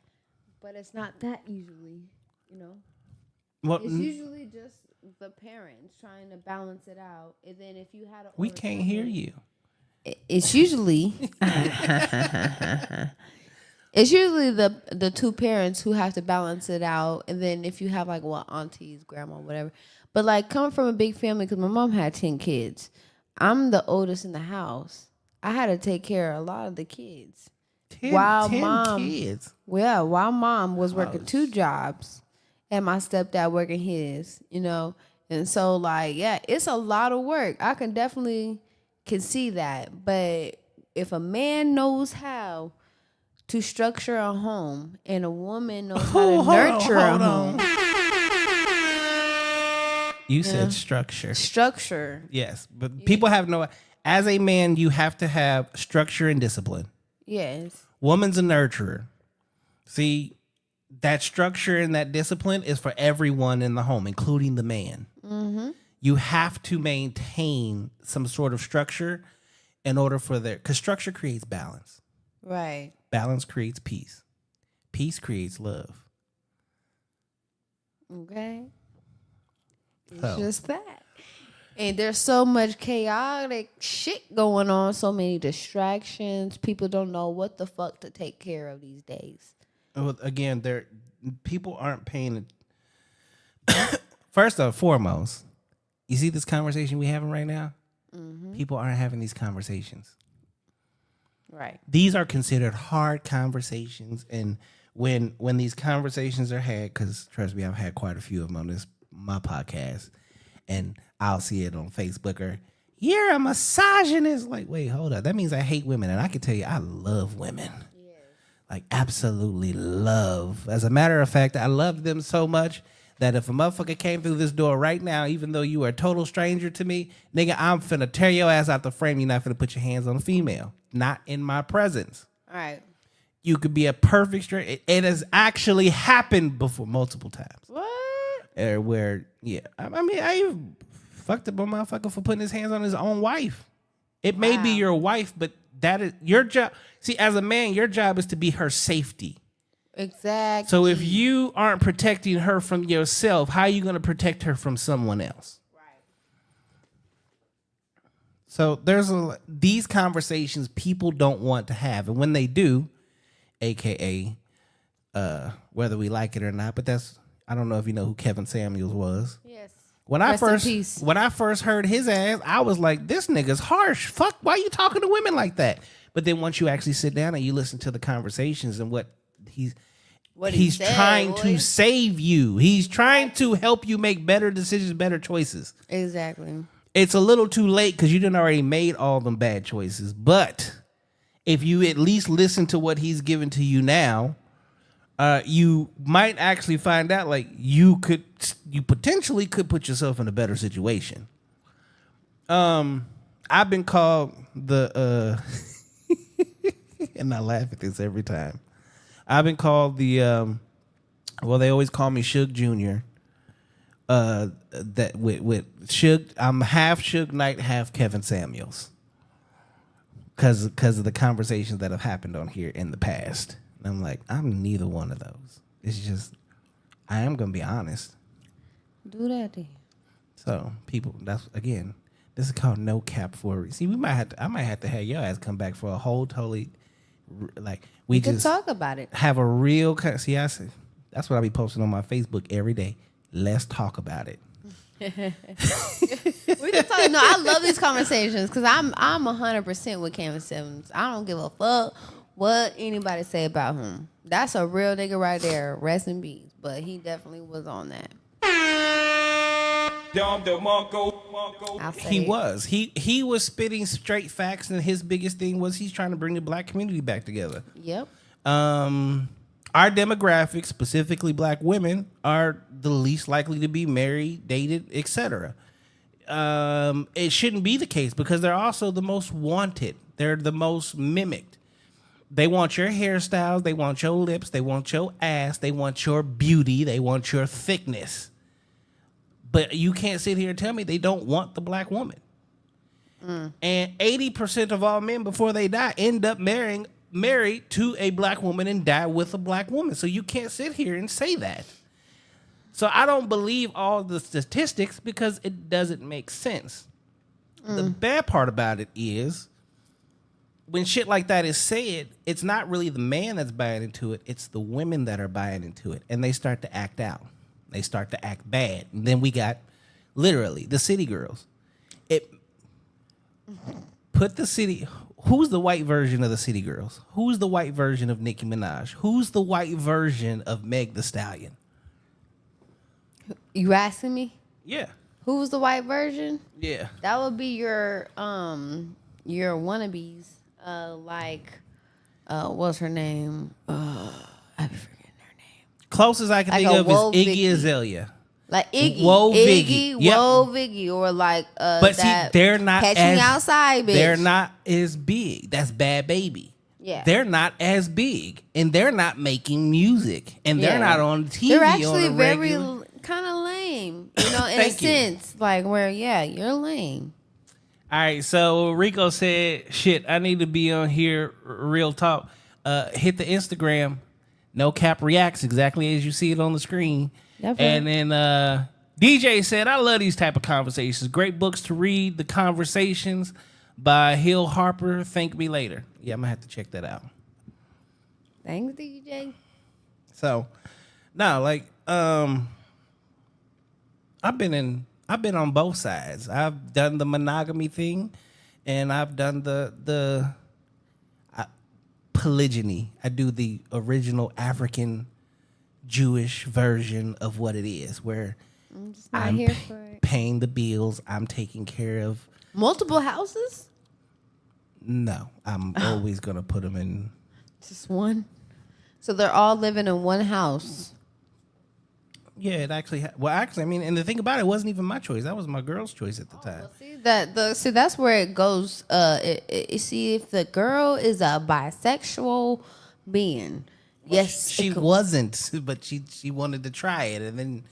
But it's not that usually, Well, it's usually just the parents trying to balance it out, and then if you had we can't hear you. It's usually it's usually the 2 parents who have to balance it out, and then if you have aunties, grandma, whatever. But coming from a big family, because my mom had 10 kids, I'm the oldest in the house. I had to take care of a lot of the kids. 10 kids. Well, while mom was working 2 jobs, and my stepdad working his, and so it's a lot of work. I can definitely see that, but if a man knows how to structure a home and a woman knows how to nurture a home. You said structure. Structure. Yes, but people have no. As a man, you have to have structure and discipline. Yes. Woman's a nurturer. See, that structure and that discipline is for everyone in the home, including the man. Mm-hmm. You have to maintain some sort of structure in order for because structure creates balance. Right. Balance creates peace. Peace creates love. Okay. It's just that. And there's so much chaotic shit going on, so many distractions. People don't know what the fuck to take care of these days. Well, again, people aren't paying. First and foremost, you see this conversation we having right now? Mm-hmm. People aren't having these conversations. Right. These are considered hard conversations, and when these conversations are had, because trust me, I've had quite a few of them on my podcast, and I'll see it on Facebook or you're a misogynist. Like, wait, hold up. That means I hate women. And I can tell you, I love women. Like, absolutely love. As a matter of fact, I love them so much that if a motherfucker came through this door right now, even though you are a total stranger to me, nigga, I'm finna tear your ass out the frame. You're not finna put your hands on a female. Not in my presence. All right. You could be a perfect stranger. It has actually happened before multiple times. What? Where, yeah. I mean, I fucked up a motherfucker for putting his hands on his own wife. It may be your wife, but that is your job. See, as a man, your job is to be her safety. Exactly. So if you aren't protecting her from yourself, how are you going to protect her from someone else? Right. So there's these conversations people don't want to have. And when they do, AKA whether we like it or not, but I don't know if you know who Kevin Samuels was. Yes. When I first heard his ass, I was like, this nigga's harsh. Fuck, why you talking to women like that? But then once you actually sit down and you listen to the conversations and what he's trying to save you. He's trying to help you make better decisions, better choices. Exactly. It's a little too late because you done already made all them bad choices. But if you at least listen to what he's giving to you now, you might actually find out like you potentially could put yourself in a better situation. I've been called the and I laugh at this every time. I've been called the they always call me Suge Jr. That with Suge, I'm half Suge Knight, half Kevin Samuels. Because of the conversations that have happened on here in the past. And I'm like, I'm neither one of those. It's just, I am gonna be honest. Do that then. So people, this is called No Cap for a reason. See, I might have to have your ass come back for a whole totally, like we can just talk about it. Have a real, see, that's what I be posting on my Facebook every day. Let's talk about it. We can talk. No, I love these conversations because I'm 100% with Kevin Simmons. I don't give a fuck what anybody say about him. That's a real nigga right there. Rest in peace. But he definitely was on that. He was. He was spitting straight facts, and his biggest thing was he's trying to bring the black community back together. Yep. Our demographics, specifically black women, are the least likely to be married, dated, etc. It shouldn't be the case because they're also the most wanted. They're the most mimicked. They want your hairstyles. They want your lips. They want your ass. They want your beauty. They want your thickness. But you can't sit here and tell me they don't want the black woman. And 80% of all men before they die end up married to a black woman and die with a black woman. So you can't sit here and say that. So I don't believe all the statistics because it doesn't make sense. The bad part about it is when shit like that is said, it's not really the man that's buying into it. It's the women that are buying into it. And they start to act out. They start to act bad. And then we got literally the city girls. Who's the white version of the city girls? Who's the white version of Nicki Minaj? Who's the white version of Meg the Stallion? You asking me? Yeah. Who was the white version? Yeah. That would be your wannabes. What's her name? I be forgetting her name. Closest I can think of is Iggy Azalea. Like Iggy. Whoa, Viggy. Yep. Whoa, Viggy. Or like but see, they're not Catch Me Outside, bitch. They're not as big. That's Bad Baby. Yeah. They're not as big. And they're not making music. And they're not on TV. They're actually on very kind of lame. You know, in a sense. Like where, you're lame. All right, so Rico said, shit, I need to be on here, real talk. Hit the Instagram, No Cap Reacts, exactly as you see it on the screen. Definitely. And then DJ said, I love these type of conversations. Great books to read, The Conversations by Hill Harper, Thank Me Later. Yeah, I'm going to have to check that out. Thanks, DJ. So, no, like, I've been on both sides. I've done the monogamy thing, and I've done the polygyny. I do the original African Jewish version of what it is, where I'm just not here for it. Paying the bills. I'm taking care of. Multiple houses? No, I'm always gonna put them in. Just one? So they're all living in one house. Yeah, it actually. I mean, and the thing about it wasn't even my choice. That was my girl's choice at the time. Well, see that's where it goes. See, if the girl is a bisexual being, yes, She wasn't, but she wanted to try it, and then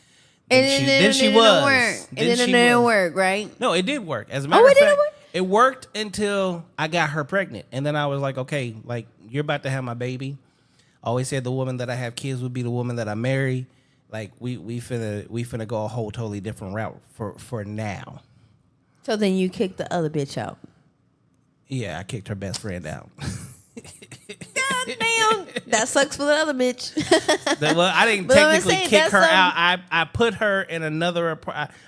she was. And then it didn't work, right? No, it did work. As a matter of it didn't fact, work? it worked until I got her pregnant, and then I was like, okay, like you're about to have my baby. I always said the woman that I have kids would be the woman that I marry. Like we finna go a whole totally different route for now. So then you kicked the other bitch out. Yeah, I kicked her best friend out. God damn, that sucks for the other bitch. Well, I didn't But technically I'm saying, kick her that's out. I put her in another.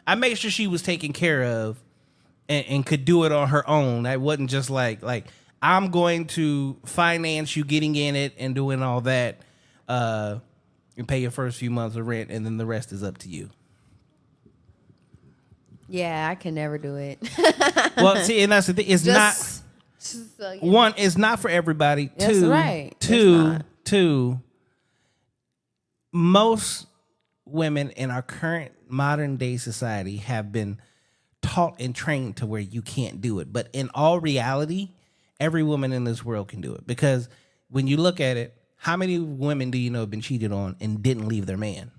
I made sure she was taken care of, and could do it on her own. I wasn't just like I'm going to finance you getting in it and doing all that, and pay your first few months of rent, and then the rest is up to you. Yeah, I can never do it. Well, see, and that's the thing. It's Just- not one. It's not for everybody. That's Two, right. It's two, not. two. Most women in our current modern day society have been taught and trained to where you can't do it. But in all reality, every woman in this world can do it. Because when you look at it, how many women do you know have been cheated on and didn't leave their man?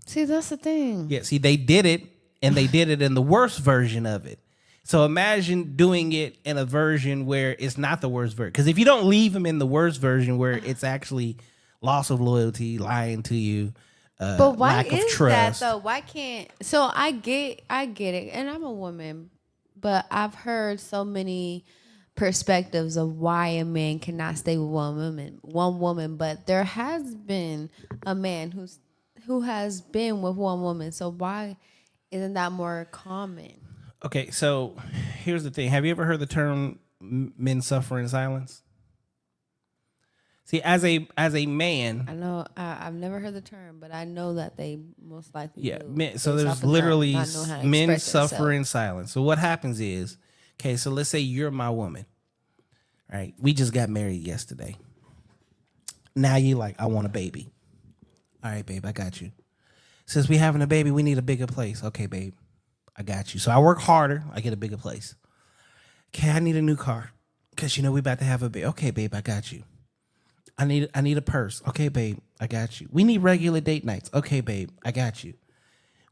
See, that's the thing. Yeah, see, they did it, and they did it in the worst version of it. So imagine doing it in a version where it's not the worst version. Because if you don't leave them in the worst version where it's actually loss of loyalty, lying to you, But why lack of is trust. that though? Why can't? So I get it, and I'm a woman, but I've heard so many perspectives of why a man cannot stay with one woman. But there has been a man who has been with one woman. So why isn't that more common? Okay, so here's the thing. Have you ever heard the term men suffer in silence? See, as a man, I know I've never heard the term, but I know that they most likely yeah, do. men, so Based there's off the term, literally not knowing how to men express suffer themselves. in silence. So what happens is, okay, so let's say you're my woman, right? We just got married yesterday. Now you like, I want a baby. All right, babe, I got you. Since we having a baby, we need a bigger place. Okay, babe, I got you. So I work harder, I get a bigger place. Okay, I need a new car because we about to have a baby. Okay, babe, I got you. I need a purse. Okay, babe, I got you. We need regular date nights. Okay, babe, I got you.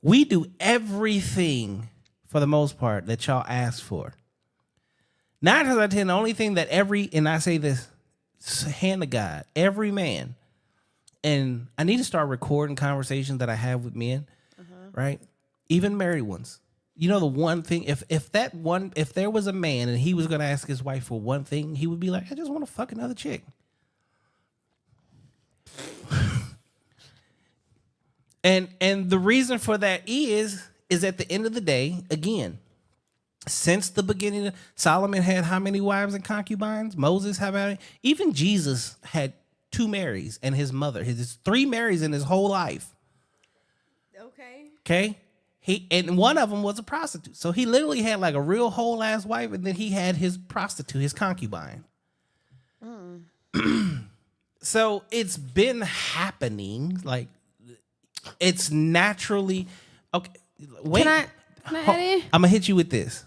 We do everything for the most part that y'all ask for. 9 times out of 10, the only thing that and I say this, hand to God, every man, and I need to start recording conversations that I have with men, right? Even married ones. You know the one thing, if there was a man and he was gonna ask his wife for one thing, he would be like, I just want to fuck another chick. And the reason for that is at the end of the day, again, since the beginning, Solomon had how many wives and concubines? Moses had how many? Even Jesus had 2 Marys and his mother. His 3 Marys in his whole life. Okay. And one of them was a prostitute. So he literally had like a real whole ass wife, and then he had his prostitute, his concubine. So it's been happening. Like, it's naturally okay. Wait, Can I add in? I'm gonna hit you with this.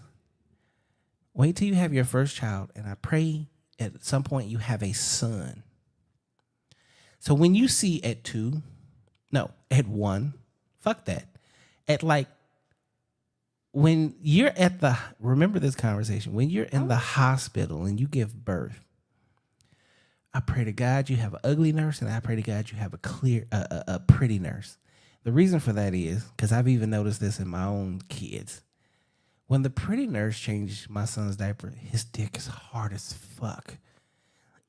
Wait till you have your first child, and I pray at some point you have a son. So when you see at 1, fuck that. At like, when you're remember this conversation, when you're in the hospital and you give birth, I pray to God you have an ugly nurse, and I pray to God you have a pretty nurse. The reason for that is because I've even noticed this in my own kids. When the pretty nurse changed my son's diaper, his dick is hard as fuck.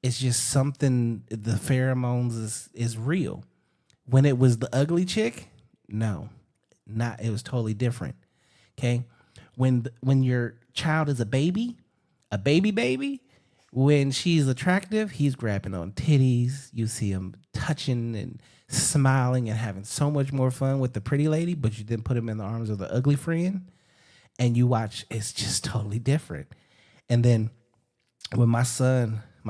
It's just something, the pheromones is real. When it was the ugly chick, no, it was totally different. Okay? When your child is a baby, when she's attractive, he's grabbing on titties. You see him touching and smiling and having so much more fun with the pretty lady, but you then put him in the arms of the ugly friend, and you watch, it's just totally different. And then when my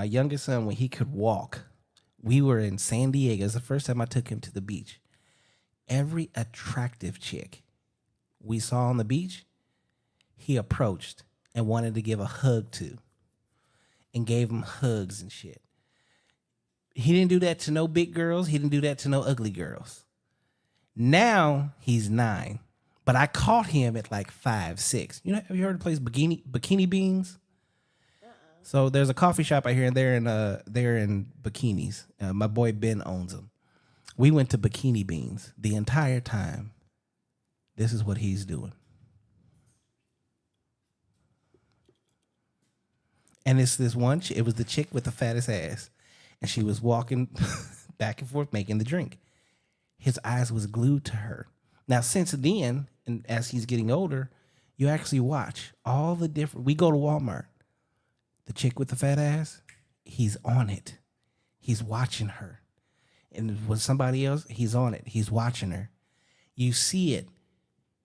youngest son, when he could walk, we were in San Diego. It's the first time I took him to the beach. Every attractive chick we saw on the beach, he approached and wanted to give a hug to and gave him hugs and shit. He didn't do that to no big girls. He didn't do that to no ugly girls. Now he's 9, but I caught him at like 5, 6. You know, have you heard of the place Bikini Beans? So there's a coffee shop out here, and they're in bikinis. My boy Ben owns them. We went to Bikini Beans the entire time. This is what he's doing. And it's this one, it was the chick with the fattest ass. And she was walking back and forth making the drink. His eyes was glued to her. Now, since then, and as he's getting older, you actually watch all the different, we go to Walmart. The chick with the fat ass, he's on it. He's watching her. And with somebody else, he's on it. He's watching her. You see it.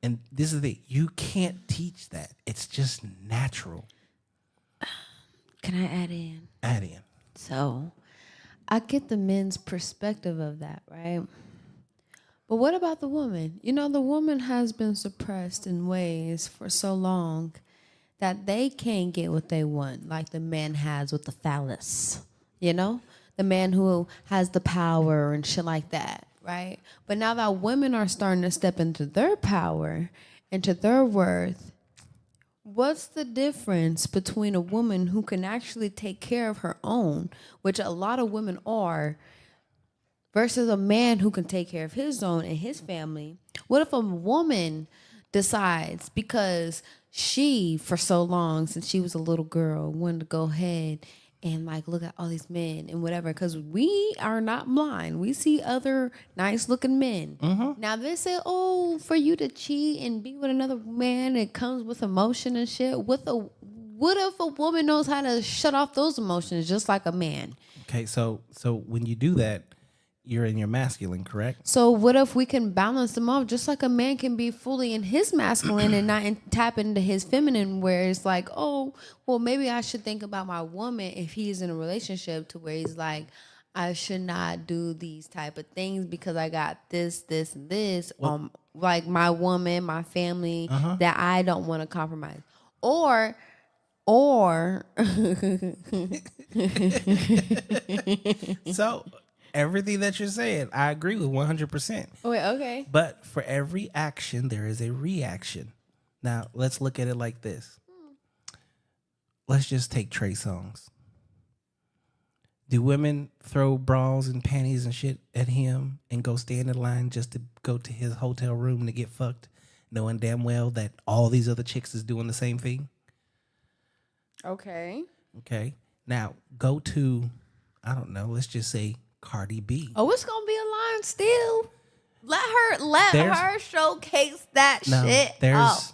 And this is the thing. You can't teach that. It's just natural. Can I add in? Add in. So, I get the men's perspective of that, right? But what about the woman? You know, the woman has been suppressed in ways for so long that they can't get what they want, like the man has with the phallus, you know? The man who has the power and shit like that, right? But now that women are starting to step into their power, into their worth, what's the difference between a woman who can actually take care of her own, which a lot of women are, versus a man who can take care of his own and his family? What if a woman decides, because she, for so long, since she was a little girl, wanted to go ahead and like look at all these men and whatever, because we are not blind. We see other nice looking men. Mm-hmm. Now they say, oh, for you to cheat and be with another man, it comes with emotion and shit. What if a woman knows how to shut off those emotions just like a man? Okay, so when you do that, you're in your masculine, correct? So what if we can balance them off, just like a man can be fully in his masculine and not tap into his feminine, where it's like, oh, well, maybe I should think about my woman if he's in a relationship to where he's like, I should not do these type of things because I got this, and this, like my woman, my family, that I don't want to compromise. Or so everything that you're saying, I agree with 100%. Wait, okay. But for every action, there is a reaction. Now, let's look at it like this. Let's just take Trey Songz. Do women throw bras and panties and shit at him and go stand in line just to go to his hotel room to get fucked, knowing damn well that all these other chicks is doing the same thing? Okay. Okay. Now, go to, I don't know, let's just say Cardi B. Oh, it's gonna be a line still. Let her showcase that shit.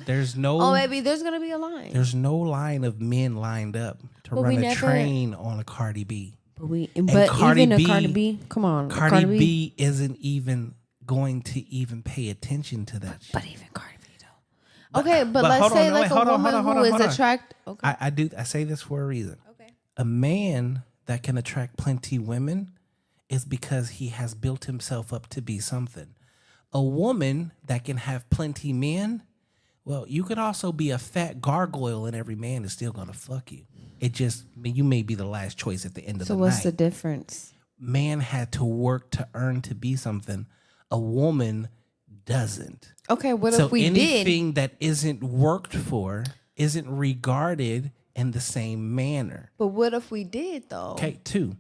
There's no. Oh, maybe there's gonna be a line. There's no line of men lined up to run a train on a Cardi B. But Cardi B, come on, Cardi B isn't even going to even pay attention to that shit. But even Cardi B though. Okay, but let's say like a woman who is attracted. Okay, I say this for a reason. Okay, a man that can attract plenty women is because he has built himself up to be something. A woman that can have plenty men, well, you could also be a fat gargoyle and every man is still going to fuck you. It just, you may be the last choice at the end of the night. So what's the difference? Man had to work to earn to be something. A woman doesn't. Okay, what if we did? So anything that isn't worked for isn't regarded in the same manner. But what if we did, though? Okay, 2.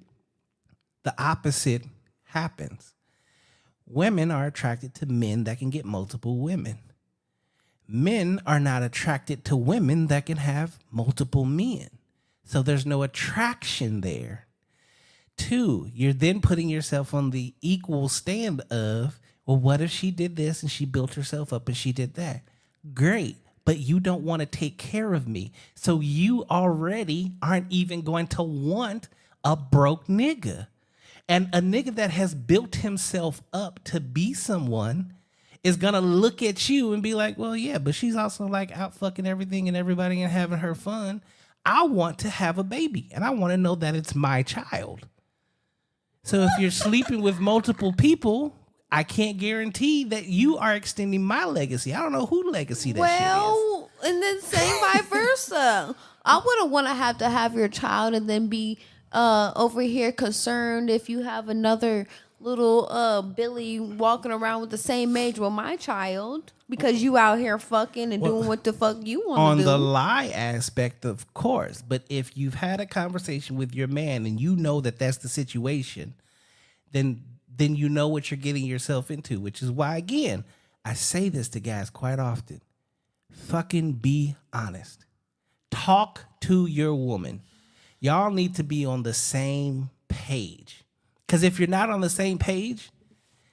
The opposite happens. Women are attracted to men that can get multiple women. Men are not attracted to women that can have multiple men. So there's no attraction there. 2, you're then putting yourself on the equal stand of, well, what if she did this and she built herself up and she did that? Great, but you don't want to take care of me. So you already aren't even going to want a broke nigga. And a nigga that has built himself up to be someone is gonna look at you and be like, well, yeah, but she's also like out fucking everything and everybody and having her fun. I want to have a baby and I want to know that it's my child. So if you're sleeping with multiple people, I can't guarantee that you are extending my legacy. I don't know who legacy that shit is. Well, and then same vice versa. I wouldn't want to have your child and then be over here concerned if you have another little Billy walking around with the same age with my child because you out here fucking and doing what the fuck you want to do. On the lie aspect, of course. But if you've had a conversation with your man and you know that that's the situation, then you know what you're getting yourself into, which is why, again, I say this to guys quite often. Fucking be honest. Talk to your woman. Y'all need to be on the same page. Because if you're not on the same page,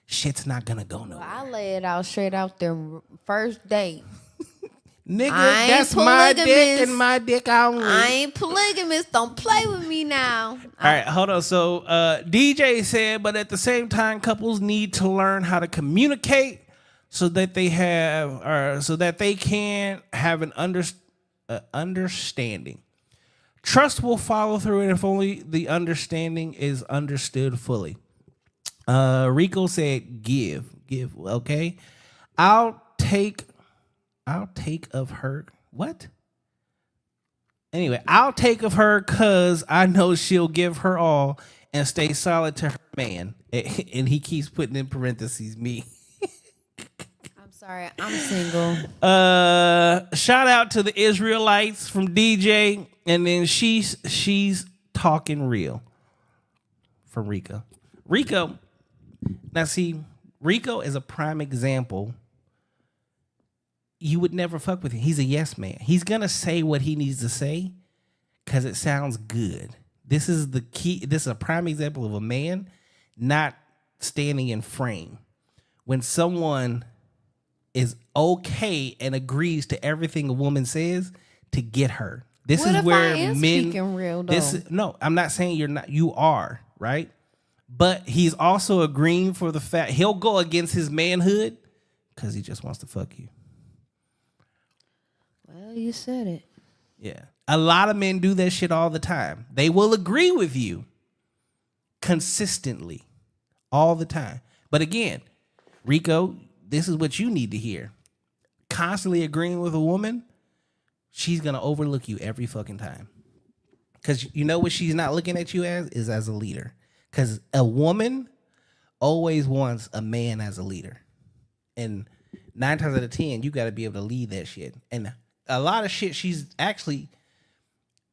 shit's not going to go nowhere. I lay it out straight out there first date. Nigga, that's my dick and my dick only. I ain't polygamous. Don't play with me now. All right, hold on. So DJ said, but at the same time, couples need to learn how to communicate so that they can have an understanding. Trust will follow through, and if only the understanding is understood fully. Rico said, give. Okay, I'll take of her. What? Anyway, I'll take of her because I know she'll give her all and stay solid to her man. And he keeps putting in parentheses me. I'm sorry, I'm single. Shout out to the Israelites from DJ, and then she's talking real from Rico. Now see, Rico is a prime example. You would never fuck with him. He's a yes man. He's gonna say what he needs to say because it sounds good. This is the key. This is a prime example of a man not standing in frame. When someone is okay and agrees to everything a woman says to get her. This what is if where I am men. Speaking real though? No, I'm not saying you're not. You are, right? But he's also agreeing for the fact he'll go against his manhood because he just wants to fuck you. Well, you said it. Yeah. A lot of men do that shit all the time. They will agree with you consistently all the time. But again, Rico, this is what you need to hear. Constantly agreeing with a woman, she's going to overlook you every fucking time. Because you know what she's not looking at you as a leader. Because a woman always wants a man as a leader. And 9 times out of 10, you got to be able to lead that shit. And a lot of shit she's actually,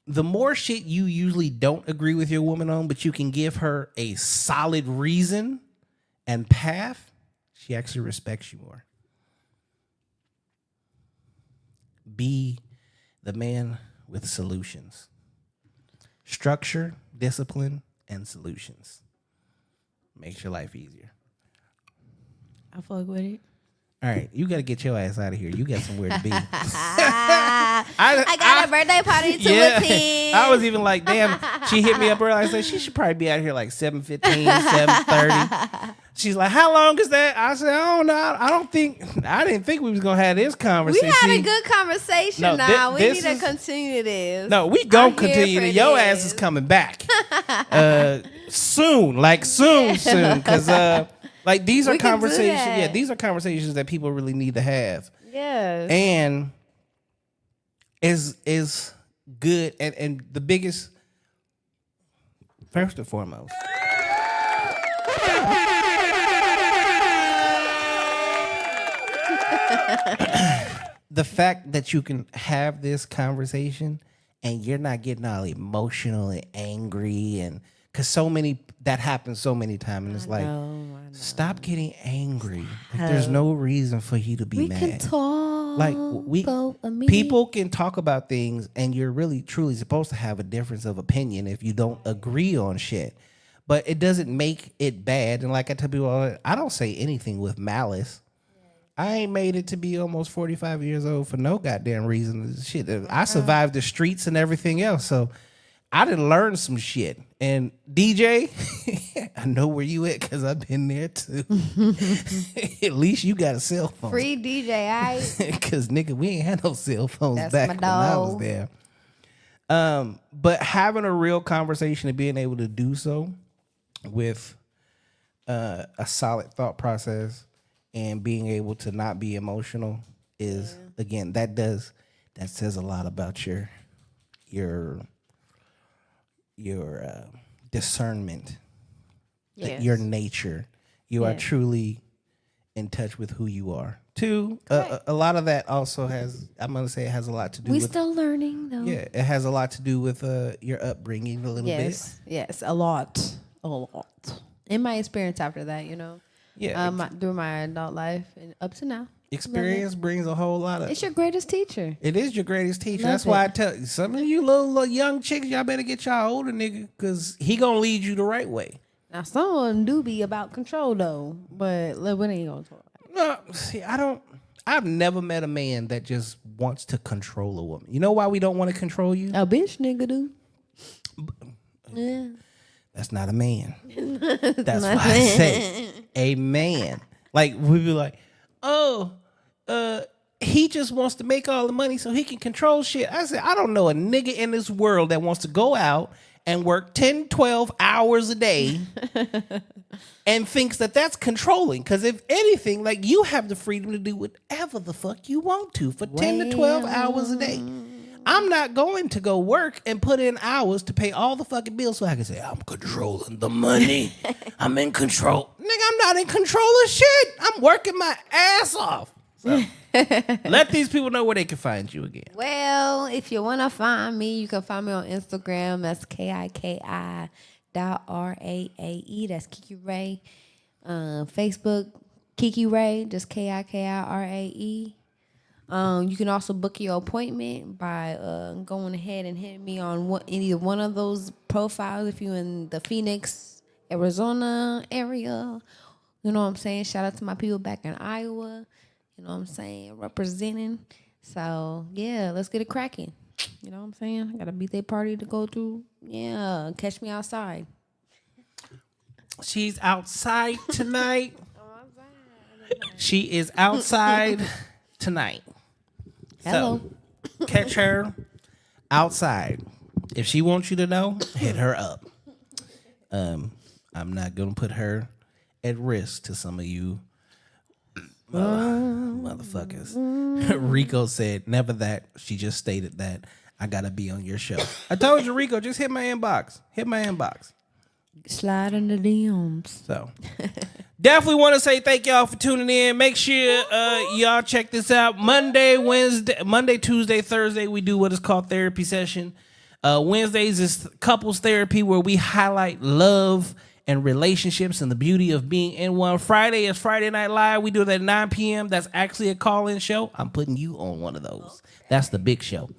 the more shit you usually don't agree with your woman on, but you can give her a solid reason and path, she actually respects you more. Be the man with solutions. Structure, discipline, and solutions. Makes your life easier. I fuck with it. All right, you got to get your ass out of here. You got somewhere to be. I got a birthday party to attend. I was even like, damn, she hit me up early. I said, she should probably be out here like 7:15, 7:30. She's like, how long is that? I said, I don't know. I didn't think we was going to have this conversation. We had a good conversation now. We need to continue this. No, we going to continue. Your ass is coming back. Soon. Because like these are conversations. Yeah, these are conversations that people really need to have. Yes. And is good and the biggest, first and foremost. The fact that you can have this conversation and you're not getting all emotional and angry, and because that happens so many times, and it's I know. Stop getting angry. Like, there's no reason for you to be mad. We can talk. Like people can talk about things, and you're really truly supposed to have a difference of opinion if you don't agree on shit. But it doesn't make it bad. And like I tell people, I don't say anything with malice. I ain't made it to be almost 45 years old for no goddamn reason. Shit, I survived the streets and everything else. So I done learned some shit. And DJ, I know where you at because I've been there too. At least you got a cell phone. Free DJ, I. Because nigga, we ain't had no cell phones That's back my when I was dog. there. But having a real conversation and being able to do so with a solid thought process and being able to not be emotional is again that says a lot about your discernment, Yes. your nature. You are Yes. truly in touch with who you are. Two, a lot of that also has, I'm going to say it has a lot to do We with, still learning though. yeah, it has a lot to do with your upbringing a little bit. Yes, a lot. In my experience after that, Yeah. through my adult life and up to now. Experience brings a whole lot of, It's your greatest teacher. it is your greatest teacher. Love That's why I it. tell you, some of you little young chicks, y'all better get y'all older nigga because he going to lead you the right way. Now some of them do be about control though, but look, we ain't gonna talk about it. No, see, I've never met a man that just wants to control a woman. You know why we don't want to control you? A bitch nigga do. Yeah. That's not a man. That's why I say a man. Like we be like, oh, he just wants to make all the money so he can control shit. I said, I don't know a nigga in this world that wants to go out and work 10, 12 hours a day and thinks that that's controlling. Because if anything, like you have the freedom to do whatever the fuck you want to for 10 to 12 hours a day. I'm not going to go work and put in hours to pay all the fucking bills so I can say, I'm controlling the money. I'm in control. Nigga, I'm not in control of shit. I'm working my ass off. So let these people know where they can find you again. Well, if you want to find me, you can find me on Instagram. That's KIKI.RAAE. That's Kiki Ray. Facebook, Kiki Ray, just KIKIRAE. You can also book your appointment by going ahead and hitting me on either one of those profiles if you're in the Phoenix, Arizona area. You know what I'm saying? Shout out to my people back in Iowa. You know what I'm saying? Representing. So, yeah, let's get it cracking. You know what I'm saying? I got a birthday party to go to. Yeah, catch me outside. She's outside tonight. She is outside tonight. Hello. So, catch her outside. If she wants you to know, hit her up. I'm not going to put her at risk to some of you motherfuckers. Rico said, never that. She just stated that. I got to be on your show. I told you, Rico, just hit my inbox. Hit my inbox. Slide in the DMs. So, definitely want to say thank y'all for tuning in. Make sure y'all check this out. Monday, Tuesday, Thursday, we do what is called therapy session. Wednesdays is couples therapy where we highlight love and relationships and the beauty of being in one. Friday is Friday Night Live. We do it at 9 p.m. That's actually a call-in show. I'm putting you on one of those. That's the big show.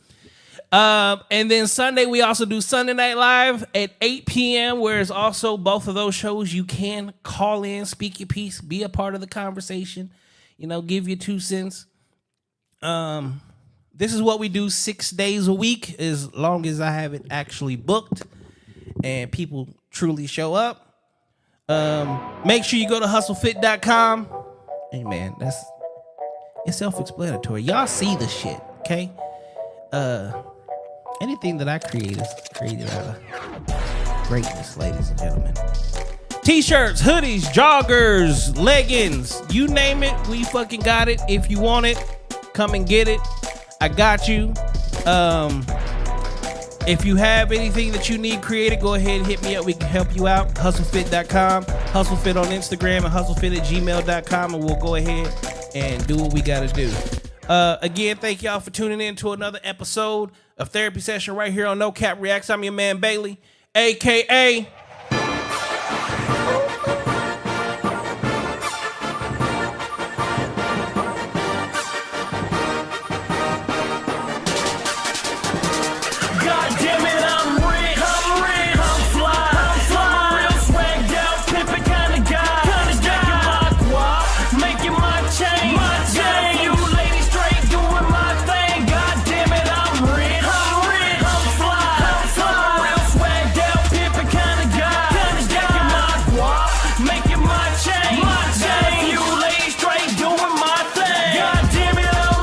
And then Sunday, we also do Sunday Night Live at 8 p.m., where it's also both of those shows. You can call in, speak your piece, be a part of the conversation, give your 2 cents. This is what we do 6 days a week, as long as I have it actually booked and people truly show up. Make sure you go to hustlefit.com. Hey, man, it's self-explanatory. Y'all see the shit, okay? Anything that I create is created out of greatness, ladies and gentlemen. T-shirts, hoodies, joggers, leggings, you name it, we fucking got it. If you want it, come and get it. I got you. If you have anything that you need created, go ahead and hit me up. We can help you out. Hustlefit.com, Hustlefit on Instagram, and hustlefit@gmail.com, and we'll go ahead and do what we got to do. Again, thank y'all for tuning in to another episode of Therapy Session right here on No Cap Reacts. I'm your man, Bailey, a.k.a.